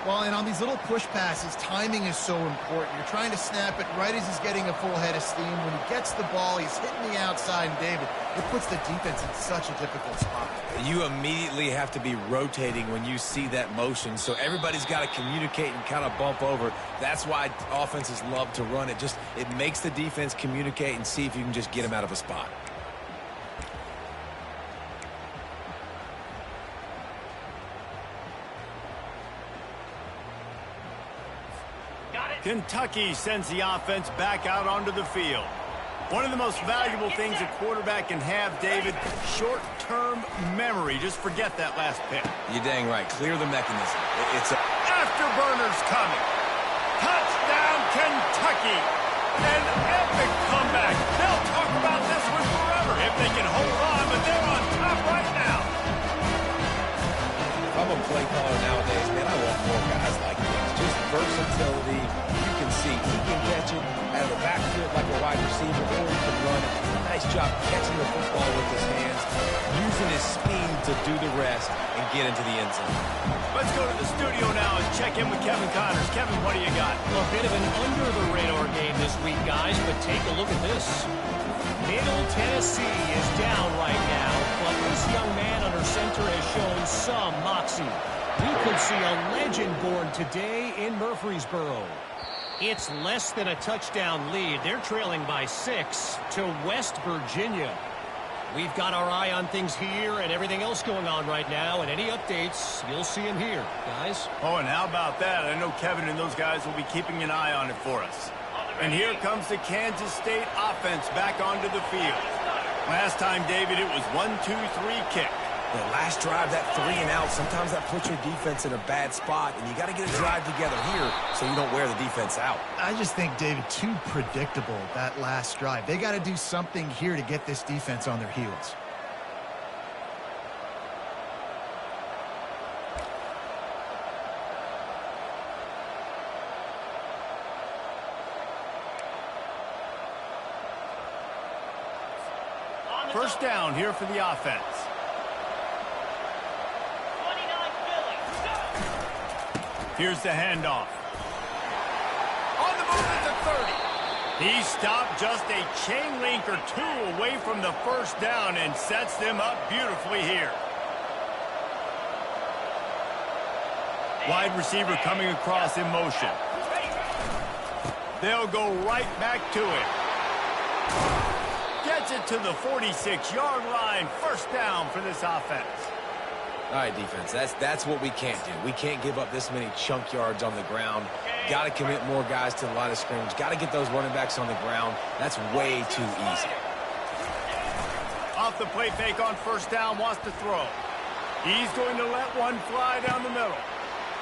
Well, and on these little push passes, timing is so important. You're trying to snap it right as he's getting a full head of steam. When he gets the ball, he's hitting the outside, and David, it puts the defense in such a difficult spot. You immediately have to be rotating when you see that motion, so everybody's got to communicate and kind of bump over. That's why offenses love to run it. It makes the defense communicate and see if you can just get him out of a spot. Kentucky sends the offense back out onto the field. One of the most valuable things a quarterback can have, David, short-term memory. Just forget that last pick. You're dang right. Clear the mechanism. It's a... Afterburners coming. Touchdown, Kentucky. An epic comeback. They'll talk about this one forever if they can hold on, but they're on top right now. If I'm a play caller nowadays, man, I want more guys like this. Just versatility. You can see he can catch it out of the backfield like a wide receiver, or he can run it. Nice job catching the football with his hands, using his speed to do the rest and get into the end zone. Let's go to the studio now and check in with Kevin Connors. Kevin, what do you got? A bit of an under-the-radar game this week, guys, but take a look at this. Middle Tennessee is down right now, but this young man under center has shown some moxie. We could see a legend born today in Murfreesboro. It's less than a touchdown lead. They're trailing by 6 to West Virginia. We've got our eye on things here and everything else going on right now, and any updates, you'll see them here, guys. Oh, and how about that? I know Kevin and those guys will be keeping an eye on it for us. And here comes the Kansas State offense back onto the field. Last time, David, it was 1-2-3 kick. The last drive, that 3 and out, sometimes that puts your defense in a bad spot, and you got to get a drive together here so you don't wear the defense out. I just think, David, too predictable, that last drive. They got to do something here to get this defense on their heels. First down here for the offense. 29 Philly. Here's the handoff. On the move at the 30. He stopped just a chain link or two away from the first down and sets them up beautifully here. Wide receiver coming across in motion. They'll go right back to it. Gets it to the 46-yard line. First down for this offense. All right, defense, that's what we can't do. We can't give up this many chunk yards on the ground. Got to commit more guys to the line of scrimmage. Got to get those running backs on the ground. That's way too easy. Off the play fake on first down, wants to throw. He's going to let one fly down the middle.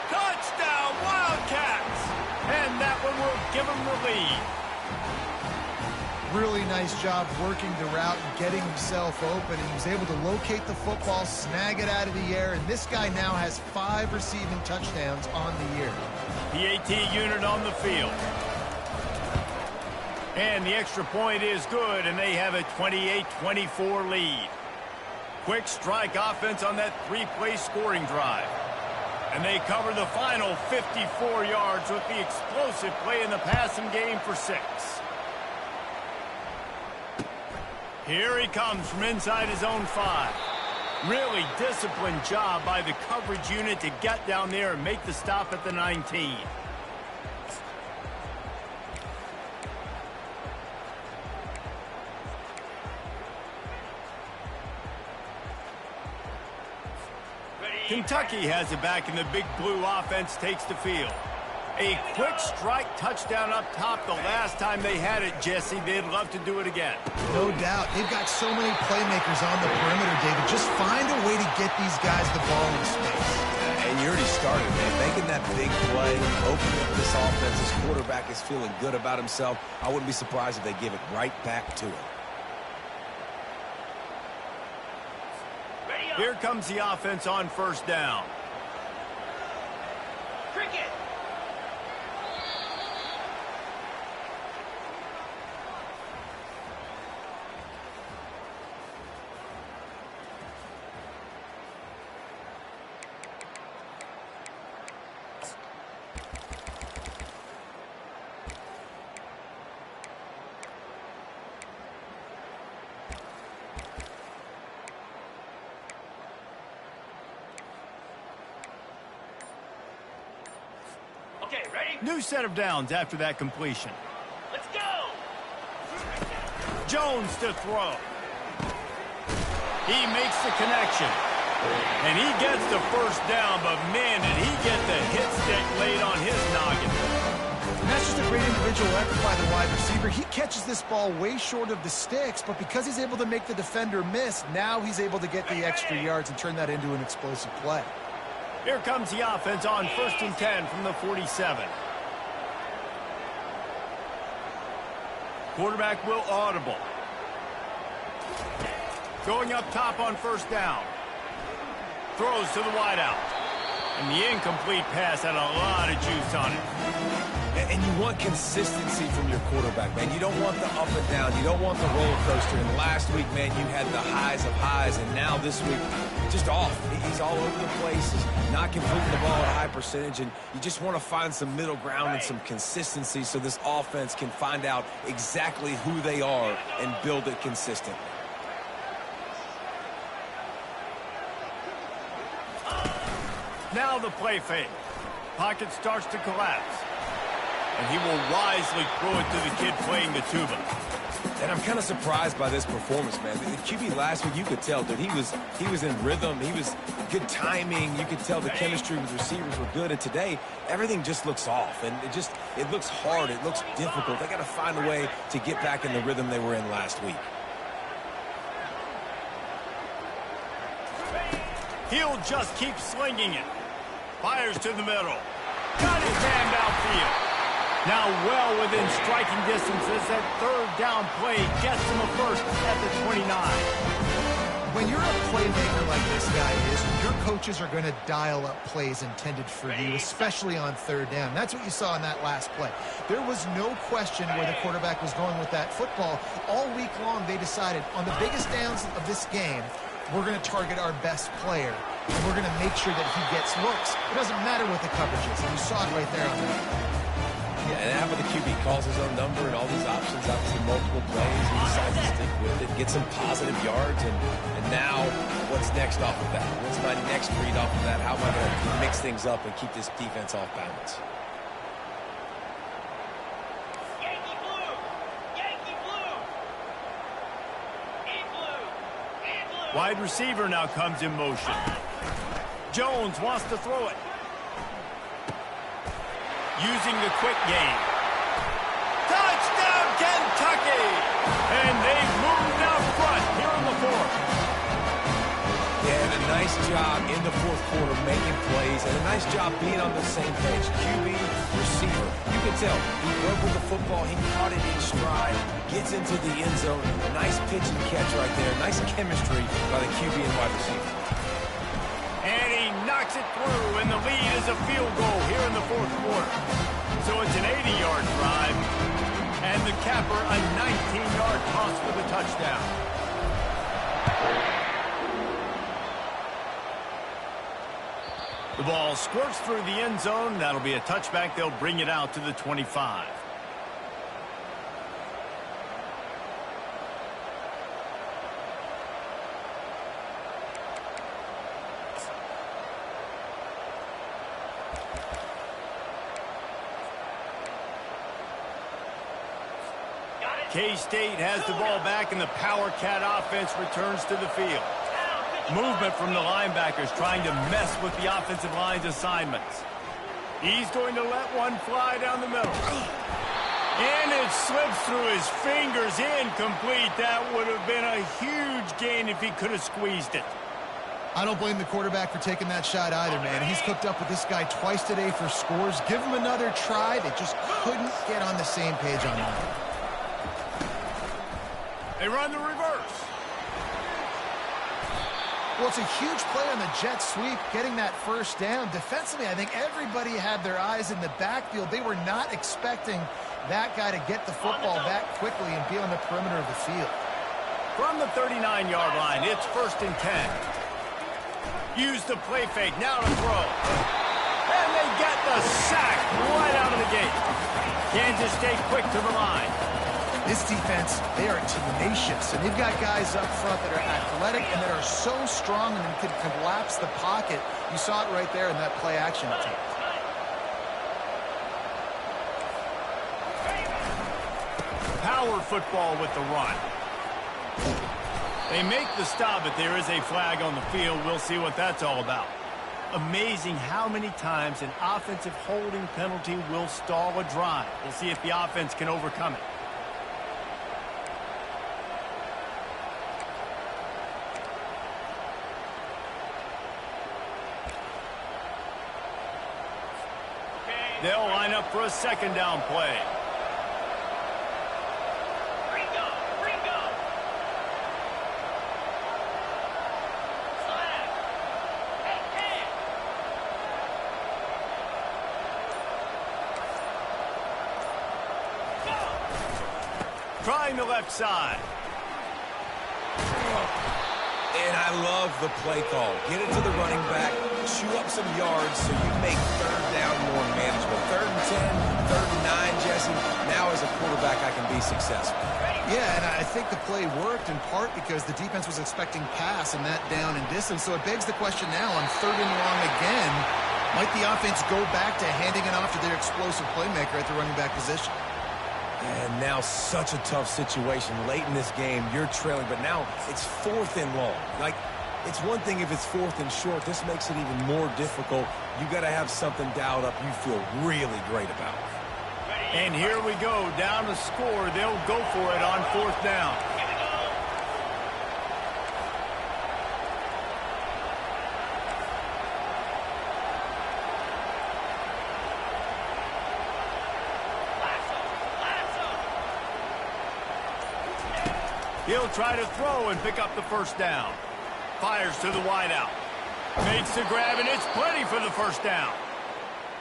Touchdown, Wildcats! And that one will give them the lead. Really nice job working the route and getting himself open. He was able to locate the football, snag it out of the air, and this guy now has 5 receiving touchdowns on the year. PAT unit on the field. And the extra point is good, and they have a 28-24 lead. Quick strike offense on that 3-play scoring drive. And they cover the final 54 yards with the explosive play in the passing game for 6. Here he comes from inside his own 5. Really disciplined job by the coverage unit to get down there and make the stop at the 19. Kentucky has it back, and the Big Blue offense takes the field. A quick strike touchdown up top the last time they had it, Jesse. They'd love to do it again. No doubt. They've got so many playmakers on the perimeter, David. Just find a way to get these guys the ball in space. And you already started, man. Making that big play, opening up this offense. This quarterback is feeling good about himself. I wouldn't be surprised if they give it right back to him. Here comes the offense on first down. Cricket. Okay, ready? New set of downs after that completion. Let's go. Jones to throw. He makes the connection. And he gets the first down, but man, did he get the hit stick laid on his noggin. And that's just a great individual effort by the wide receiver. He catches this ball way short of the sticks, but because he's able to make the defender miss, now he's able to get the extra yards and turn that into an explosive play. Here comes the offense on 1st and 10 from the 47. Quarterback will audible. Going up top on first down. Throws to the wideout. And the incomplete pass had a lot of juice on it. And you want consistency from your quarterback, man. You don't want the up and down. You don't want the roller coaster. And last week, man, you had the highs of highs. And now this week, just off. He's all over the place. He's not completing the ball at a high percentage. And you just want to find some middle ground and some consistency so this offense can find out exactly who they are and build it consistently. Now the play fake. Pocket starts to collapse. And he will wisely throw it to the kid playing the tuba. And I'm kind of surprised by this performance, man. The QB last week, you could tell, dude, he was in rhythm. He was good timing. You could tell the chemistry with receivers were good. And today, everything just looks off. And it looks hard. It looks difficult. They got to find a way to get back in the rhythm they were in last week. He'll just keep slinging it. Fires to the middle. Got his hand downfield. Now well within striking distance as that third down play gets him a first at the 29. When you're a playmaker like this guy is, your coaches are going to dial up plays intended for you, especially on third down. That's what you saw in that last play. There was no question where the quarterback was going with that football. All week long, they decided on the biggest downs of this game, we're going to target our best player, and we're going to make sure that he gets looks. It doesn't matter what the coverage is, and you saw it right there on that. Yeah, and how about the QB calls his own number and all these options, obviously multiple plays. He decides to stick with it, get some positive yards, and now what's next off of that? What's my next read off of that? How am I going to mix things up and keep this defense off balance? Yankee blue! Yankee blue! In blue! In blue! Wide receiver now comes in motion. Jones wants to throw it. Using the quick game. Touchdown, Kentucky! And they've moved out front here in the fourth. Yeah, and a nice job in the fourth quarter making plays, and a nice job being on the same page. QB, receiver. You can tell he broke with the football. He caught it in stride, gets into the end zone. Nice pitch and catch right there. Nice chemistry by the QB and wide receiver. And he knocks it through, and the lead is a field goal here in the fourth quarter. So it's an 80-yard drive, and the capper a 19-yard toss for the touchdown. The ball squirts through the end zone. That'll be a touchback. They'll bring it out to the 25. K-State has the ball back, and the Power Cat offense returns to the field. Movement from the linebackers trying to mess with the offensive line's assignments. He's going to let one fly down the middle. And it slips through his fingers, incomplete. That would have been a huge gain if he could have squeezed it. I don't blame the quarterback for taking that shot either, man. He's cooked up with this guy twice today for scores. Give him another try. They just couldn't get on the same page on that. They run the reverse. Well, it's a huge play on the jet sweep, getting that first down. Defensively, I think everybody had their eyes in the backfield. They were not expecting that guy to get the football that quickly and be on the perimeter of the field. From the 39-yard line, it's 1st and 10. Use the play fake, now to throw. And they get the sack right out of the gate. Kansas State quick to the line. This defense, they are tenacious, and they've got guys up front that are athletic and that are so strong and can collapse the pocket. You saw it right there in that play action attempt. Power football with the run. They make the stop, but there is a flag on the field. We'll see what that's all about. Amazing how many times an offensive holding penalty will stall a drive. We'll see if the offense can overcome it. They'll line up for a 2nd down play. Ringo! Ringo! Slap! Hey! Go! Trying the left side. And I love the play call. Get it to the running back, chew up some yards so you make third down more manageable. 3rd and 10, 3rd and 9, Jesse. Now as a quarterback, I can be successful. Yeah, and I think the play worked in part because the defense was expecting pass and that down and distance. So it begs the question now on 3rd and long again, might the offense go back to handing it off to their explosive playmaker at the running back position? And now such a tough situation. Late in this game, you're trailing, but now it's 4th and long. Like, it's one thing if it's 4th and short. This makes it even more difficult. You got to have something dialed up you feel really great about. And here we go, down to score. They'll go for it on 4th down. He'll try to throw and pick up the first down. Fires to the wideout. Makes the grab, and it's plenty for the first down.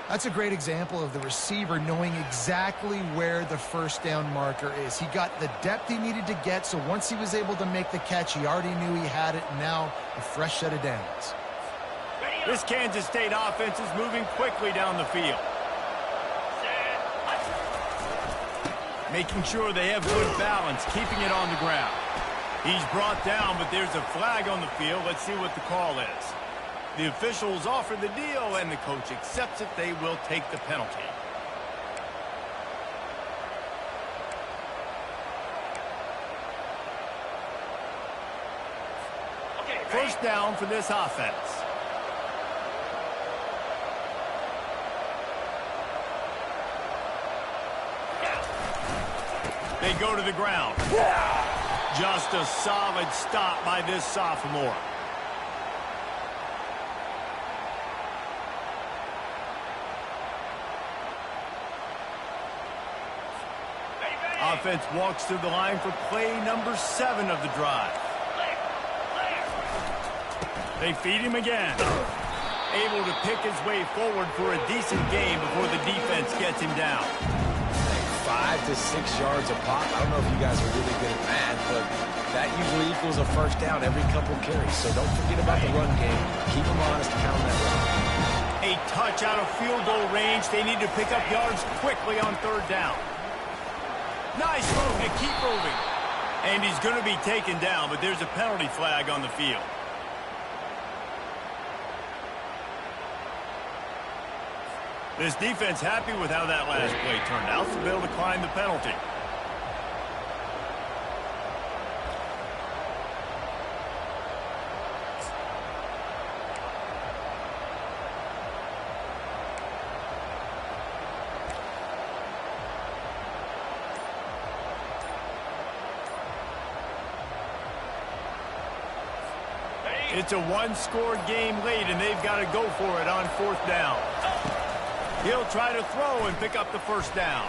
That's a great example of the receiver knowing exactly where the first down marker is. He got the depth he needed to get, so once he was able to make the catch, he already knew he had it, and now a fresh set of downs. This Kansas State offense is moving quickly down the field. Making sure they have good balance, keeping it on the ground. He's brought down, but there's a flag on the field. Let's see what the call is. The officials offer the deal, and the coach accepts it. They will take the penalty. First down for this offense. They go to the ground. Just a solid stop by this sophomore. Offense walks through the line for play number 7 of the drive. They feed him again. Able to pick his way forward for a decent game before the defense gets him down. 5 to 6 yards a pop. I don't know if you guys are really good at math, but that usually equals a first down every couple carries. So don't forget about the run game. Keep them honest, pound that run. A touch out of field goal range. They need to pick up yards quickly on 3rd down. Nice move, and keep moving. And he's going to be taken down, but there's a penalty flag on the field. This defense happy with how that last play turned out, so they'll decline the penalty. It's a one-score game late, and they've got to go for it on 4th down. He'll try to throw and pick up the first down.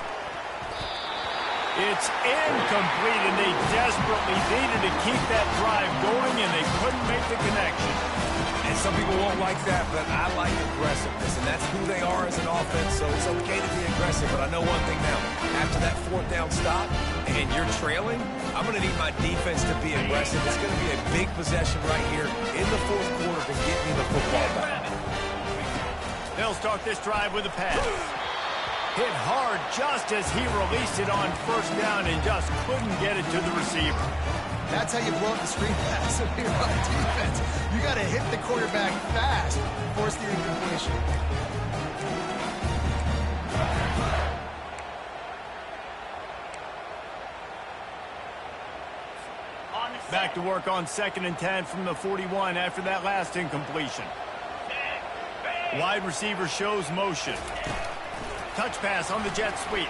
It's incomplete, and they desperately needed to keep that drive going, and they couldn't make the connection. And some people won't like that, but I like aggressiveness, and that's who they are as an offense, so it's okay to be aggressive. But I know one thing now. After that 4th down stop and you're trailing, I'm going to need my defense to be aggressive. It's going to be a big possession right here in the 4th quarter to get me the football back. They'll start this drive with a pass. Hit hard just as he released it on 1st down and just couldn't get it to the receiver. That's how you blow up the screen pass if you're on defense. You got to hit the quarterback fast, force the incompletion. Back to work on 2nd and 10 from the 41 after that last incompletion. Wide receiver shows motion. Touch pass on the jet sweep.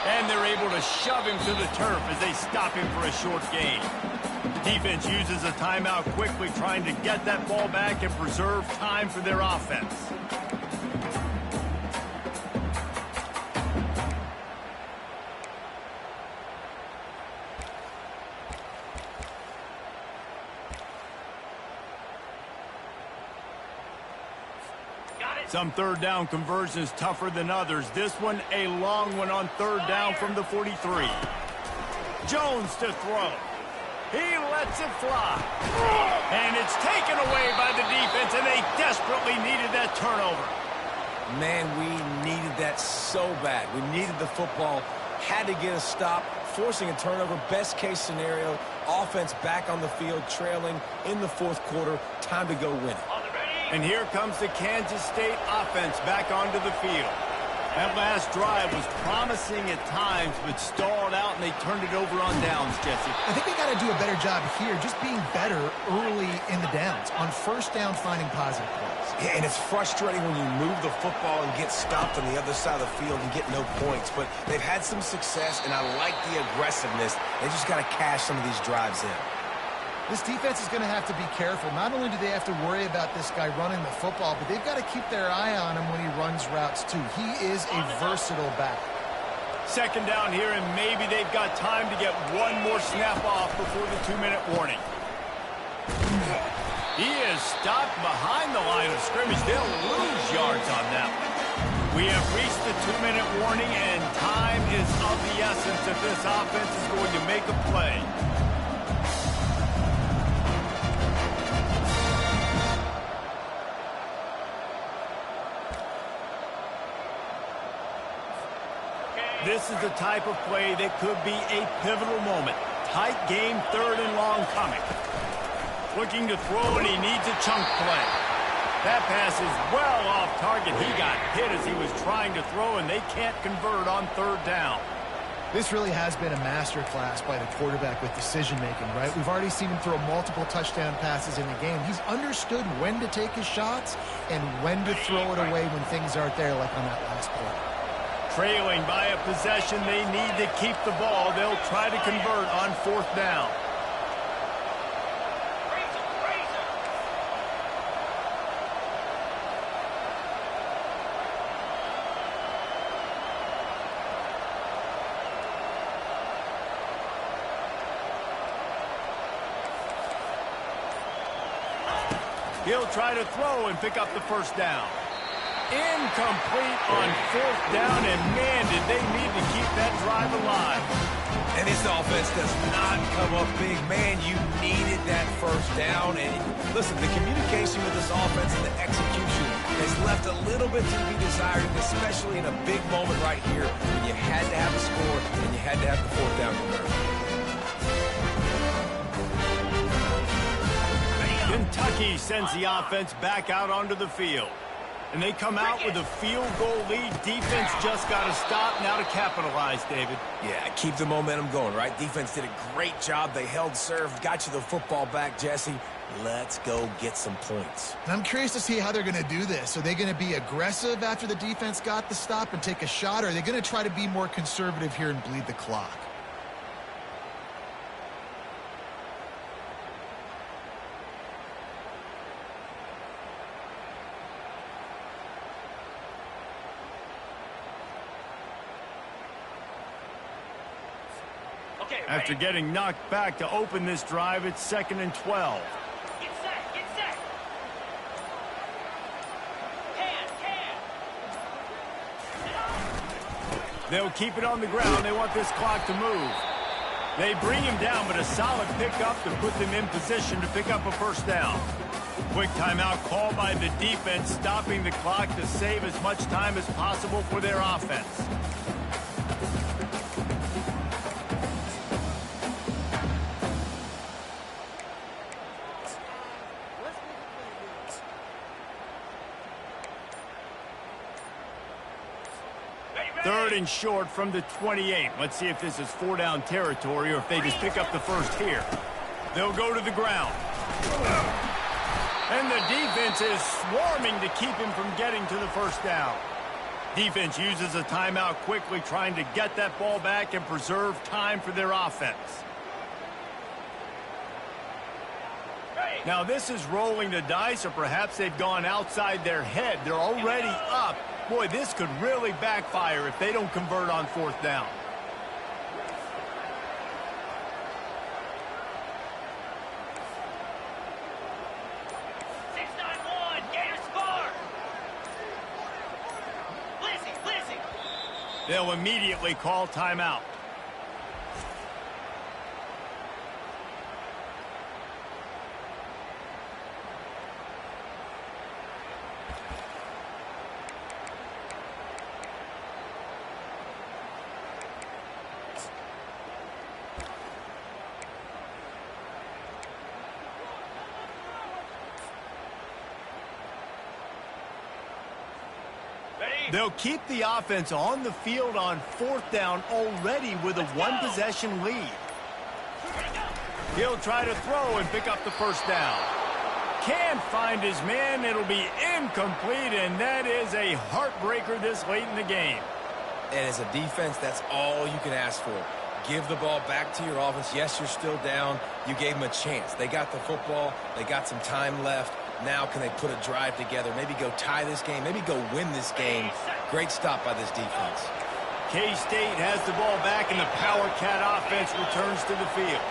And they're able to shove him to the turf as they stop him for a short gain. Defense uses a timeout quickly, trying to get that ball back and preserve time for their offense. Some 3rd down conversions tougher than others. This one a long one on 3rd down from the 43. Jones to throw. He lets it fly. And it's taken away by the defense, and they desperately needed that turnover. Man, we needed that so bad. We needed the football, had to get a stop, forcing a turnover. Best case scenario, offense back on the field, trailing in the 4th quarter. Time to go win it. And here comes the Kansas State offense back onto the field. That last drive was promising at times, but stalled out, and they turned it over on downs, Jesse. I think they got to do a better job here, just being better early in the downs. On first down, finding positive plays. Yeah, and it's frustrating when you move the football and get stopped on the other side of the field and get no points. But they've had some success, and I like the aggressiveness. They just got to cash some of these drives in. This defense is going to have to be careful. Not only do they have to worry about this guy running the football, but they've got to keep their eye on him when he runs routes, too. He is a versatile back. Second down here, and maybe they've got time to get one more snap off before the 2-minute warning. He is stopped behind the line of scrimmage. They'll lose yards on that one. We have reached the 2-minute warning, and time is of the essence if this offense is going to make a play. This is the type of play that could be a pivotal moment. Tight game, third and long coming. Looking to throw, and he needs a chunk play. That pass is well off target. He got hit as he was trying to throw, and they can't convert on third down. This really has been a master class by the quarterback with decision-making, right? We've already seen him throw multiple touchdown passes in the game. He's understood when to take his shots and when to throw it away when things aren't there, like on that last play. Trailing by a possession, they need to keep the ball. They'll try to convert on fourth down. He'll try to throw and pick up the first down. Incomplete on fourth down, and man, did they need to keep that drive alive. And this offense does not come up big. Man, you needed that first down. And listen, the communication with this offense and the execution has left a little bit to be desired, especially in a big moment right here when you had to have a score and you had to have the fourth down conversion. Kentucky sends the offense back out onto the field. And they come out with a field goal lead. Defense just got to stop now to capitalize, David. Yeah, keep the momentum going, right? Defense did a great job. They held serve, got you the football back, Jesse. Let's go get some points. And I'm curious to see how they're going to do this. Are they going to be aggressive after the defense got the stop and take a shot, or are they going to try to be more conservative here and bleed the clock? After getting knocked back to open this drive, it's 2nd and 12. Get set, get set. They'll keep it on the ground. They want this clock to move. They bring him down, but a solid pickup to put them in position to pick up a first down. Quick timeout called by the defense, stopping the clock to save as much time as possible for their offense. Third and short from the 28. Let's see if this is 4-down territory or if they just pick up the first here. They'll go to the ground. And the defense is swarming to keep him from getting to the first down. Defense uses a timeout quickly, trying to get that ball back and preserve time for their offense. Now this is rolling the dice, or perhaps they've gone outside their head. They're already up. Boy, this could really backfire if they don't convert on fourth down. They'll immediately call timeout. They'll keep the offense on the field on 4th down already with a one-possession lead. He'll try to throw and pick up the first down. Can't find his man. It'll be incomplete, and that is a heartbreaker this late in the game. And as a defense, that's all you can ask for. Give the ball back to your offense. Yes, you're still down. You gave them a chance. They got the football. They got some time left. Now can they put a drive together? Maybe go tie this game. Maybe go win this game. Great stop by this defense. K-State has the ball back, and the Power Cat offense returns to the field.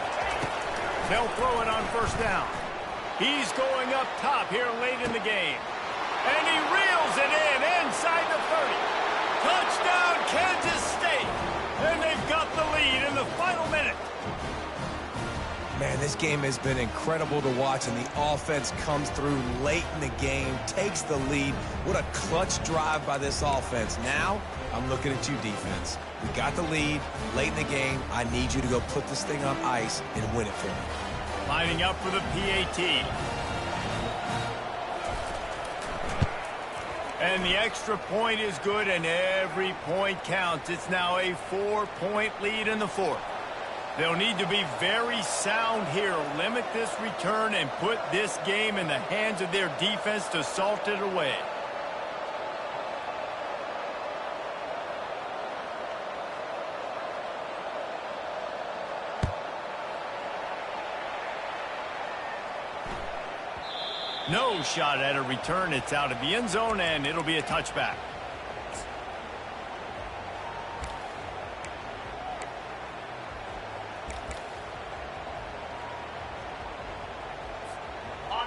They'll throw it on first down. He's going up top here late in the game. And he reels it in inside the 30. Touchdown, Kansas State. And they've got the lead in the final minute. Man, this game has been incredible to watch, and the offense comes through late in the game, takes the lead. What a clutch drive by this offense. Now, I'm looking at you, defense. We got the lead late in the game. I need you to go put this thing on ice and win it for me. Lining up for the PAT. And the extra point is good, and every point counts. It's now a 4-point lead in the 4th. They'll need to be very sound here, limit this return, and put this game in the hands of their defense to salt it away. No shot at a return. It's out of the end zone, and it'll be a touchback.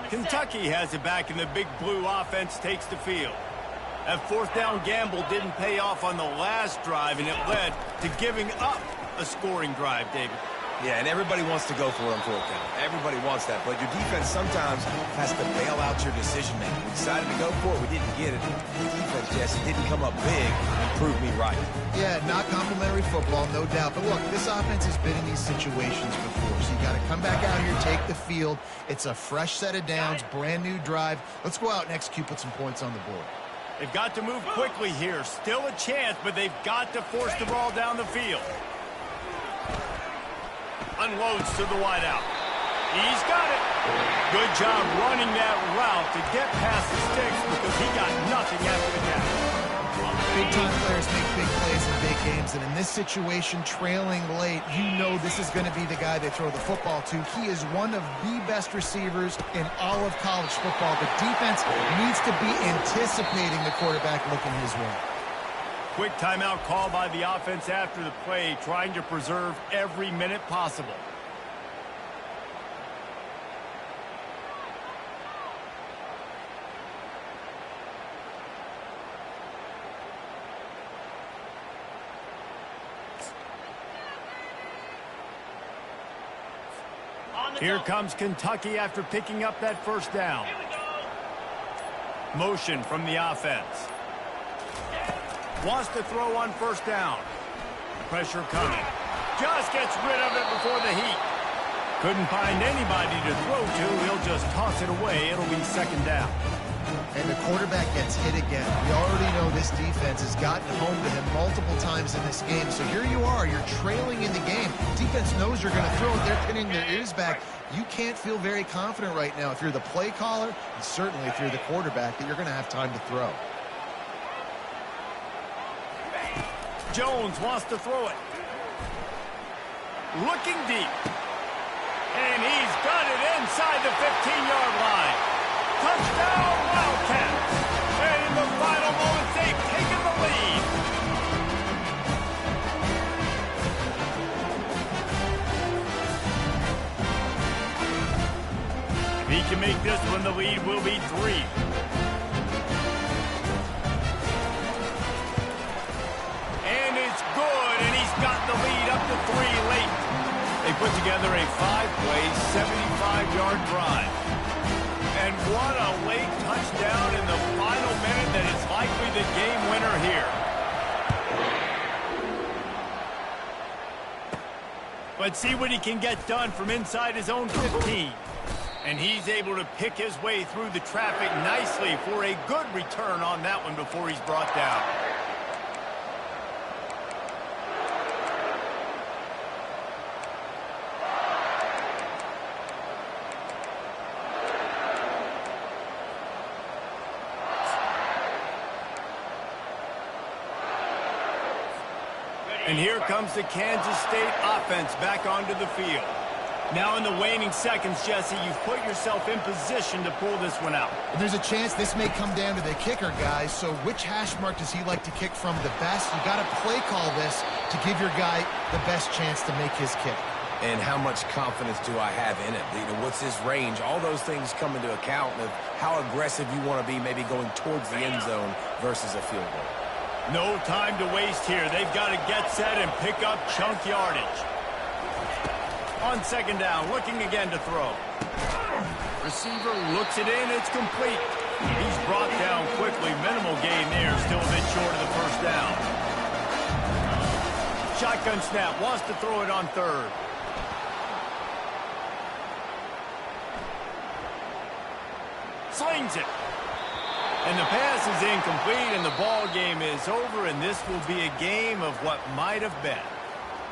Kentucky has it back, and the Big Blue offense takes the field. That 4th down gamble didn't pay off on the last drive, and it led to giving up a scoring drive, David. Yeah, and everybody wants to go for it on 4th down. Everybody wants that, but your defense sometimes has to bail out your decision-making. We decided to go for it. We didn't get it. The defense, Jesse, didn't come up big and prove me right. Yeah, not complimentary football, no doubt. But look, this offense has been in these situations before, so you got to come back out here, take the field. It's a fresh set of downs, brand new drive. Let's go out and execute, put some points on the board. They've got to move quickly here. Still a chance, but they've got to force the ball down the field. Unloads to the wideout. He's got it. Good job running that route to get past the sticks because he got nothing after the catch. Big-time players make big plays in big games, and in this situation, trailing late, you know this is going to be the guy they throw the football to. He is one of the best receivers in all of college football. The defense needs to be anticipating the quarterback looking his way. Quick timeout call by the offense after the play, trying to preserve every minute possible. Here comes Kentucky after picking up that first down. Motion from the offense. Wants to throw on first down. Pressure coming. Just gets rid of it before the heat. Couldn't find anybody to throw to. He'll just toss it away. It'll be second down. And the quarterback gets hit again. We already know this defense has gotten home to him multiple times in this game. So here you are. You're trailing in the game. Defense knows you're going to throw it. They're pinning their ears back. You can't feel very confident right now if you're the play caller, and certainly if you're the quarterback, that you're going to have time to throw. Jones wants to throw it. Looking deep. And he's got it inside the 15-yard line. Touchdown, Wildcats. And in the final moments, they've taken the lead. If he can make this one, the lead will be 3. And it's good, and he's got the lead up to 3 late. They put together a 5-play, 75-yard drive. And what a late touchdown in the final minute that is likely the game winner here. Let's see what he can get done from inside his own 15. And he's able to pick his way through the traffic nicely for a good return on that one before he's brought down. And here comes the Kansas State offense back onto the field. Now in the waning seconds, Jesse, you've put yourself in position to pull this one out. And there's a chance this may come down to the kicker, guys. So which hash mark does he like to kick from the best? You got to play call this to give your guy the best chance to make his kick. And how much confidence do I have in it? You know, what's his range? All those things come into account of how aggressive you want to be maybe going towards the end zone versus a field goal. No time to waste here. They've got to get set and pick up chunk yardage. On second down, looking again to throw. Receiver looks it in. It's complete. He's brought down quickly. Minimal gain there. Still a bit short of the first down. Shotgun snap. Wants to throw it on third. Slings it. And the pass is incomplete, and the ball game is over, and this will be a game of what might have been.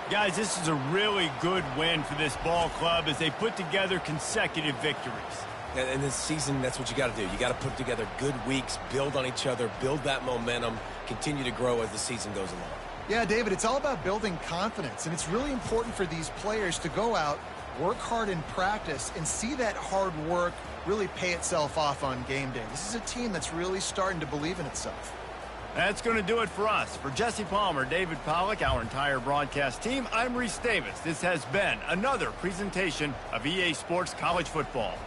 Guys, this is a really good win for this ball club as they put together consecutive victories. And this season, that's what you got to do. You got to put together good weeks, build on each other, build that momentum, continue to grow as the season goes along. Yeah, David, it's all about building confidence, and it's really important for these players to go out, work hard in practice, and see that hard work really pay itself off on game day. This is a team that's really starting to believe in itself. That's going to do it for us. For Jesse Palmer, David Pollack, our entire broadcast team, I'm Reese Davis. This has been another presentation of EA Sports College Football.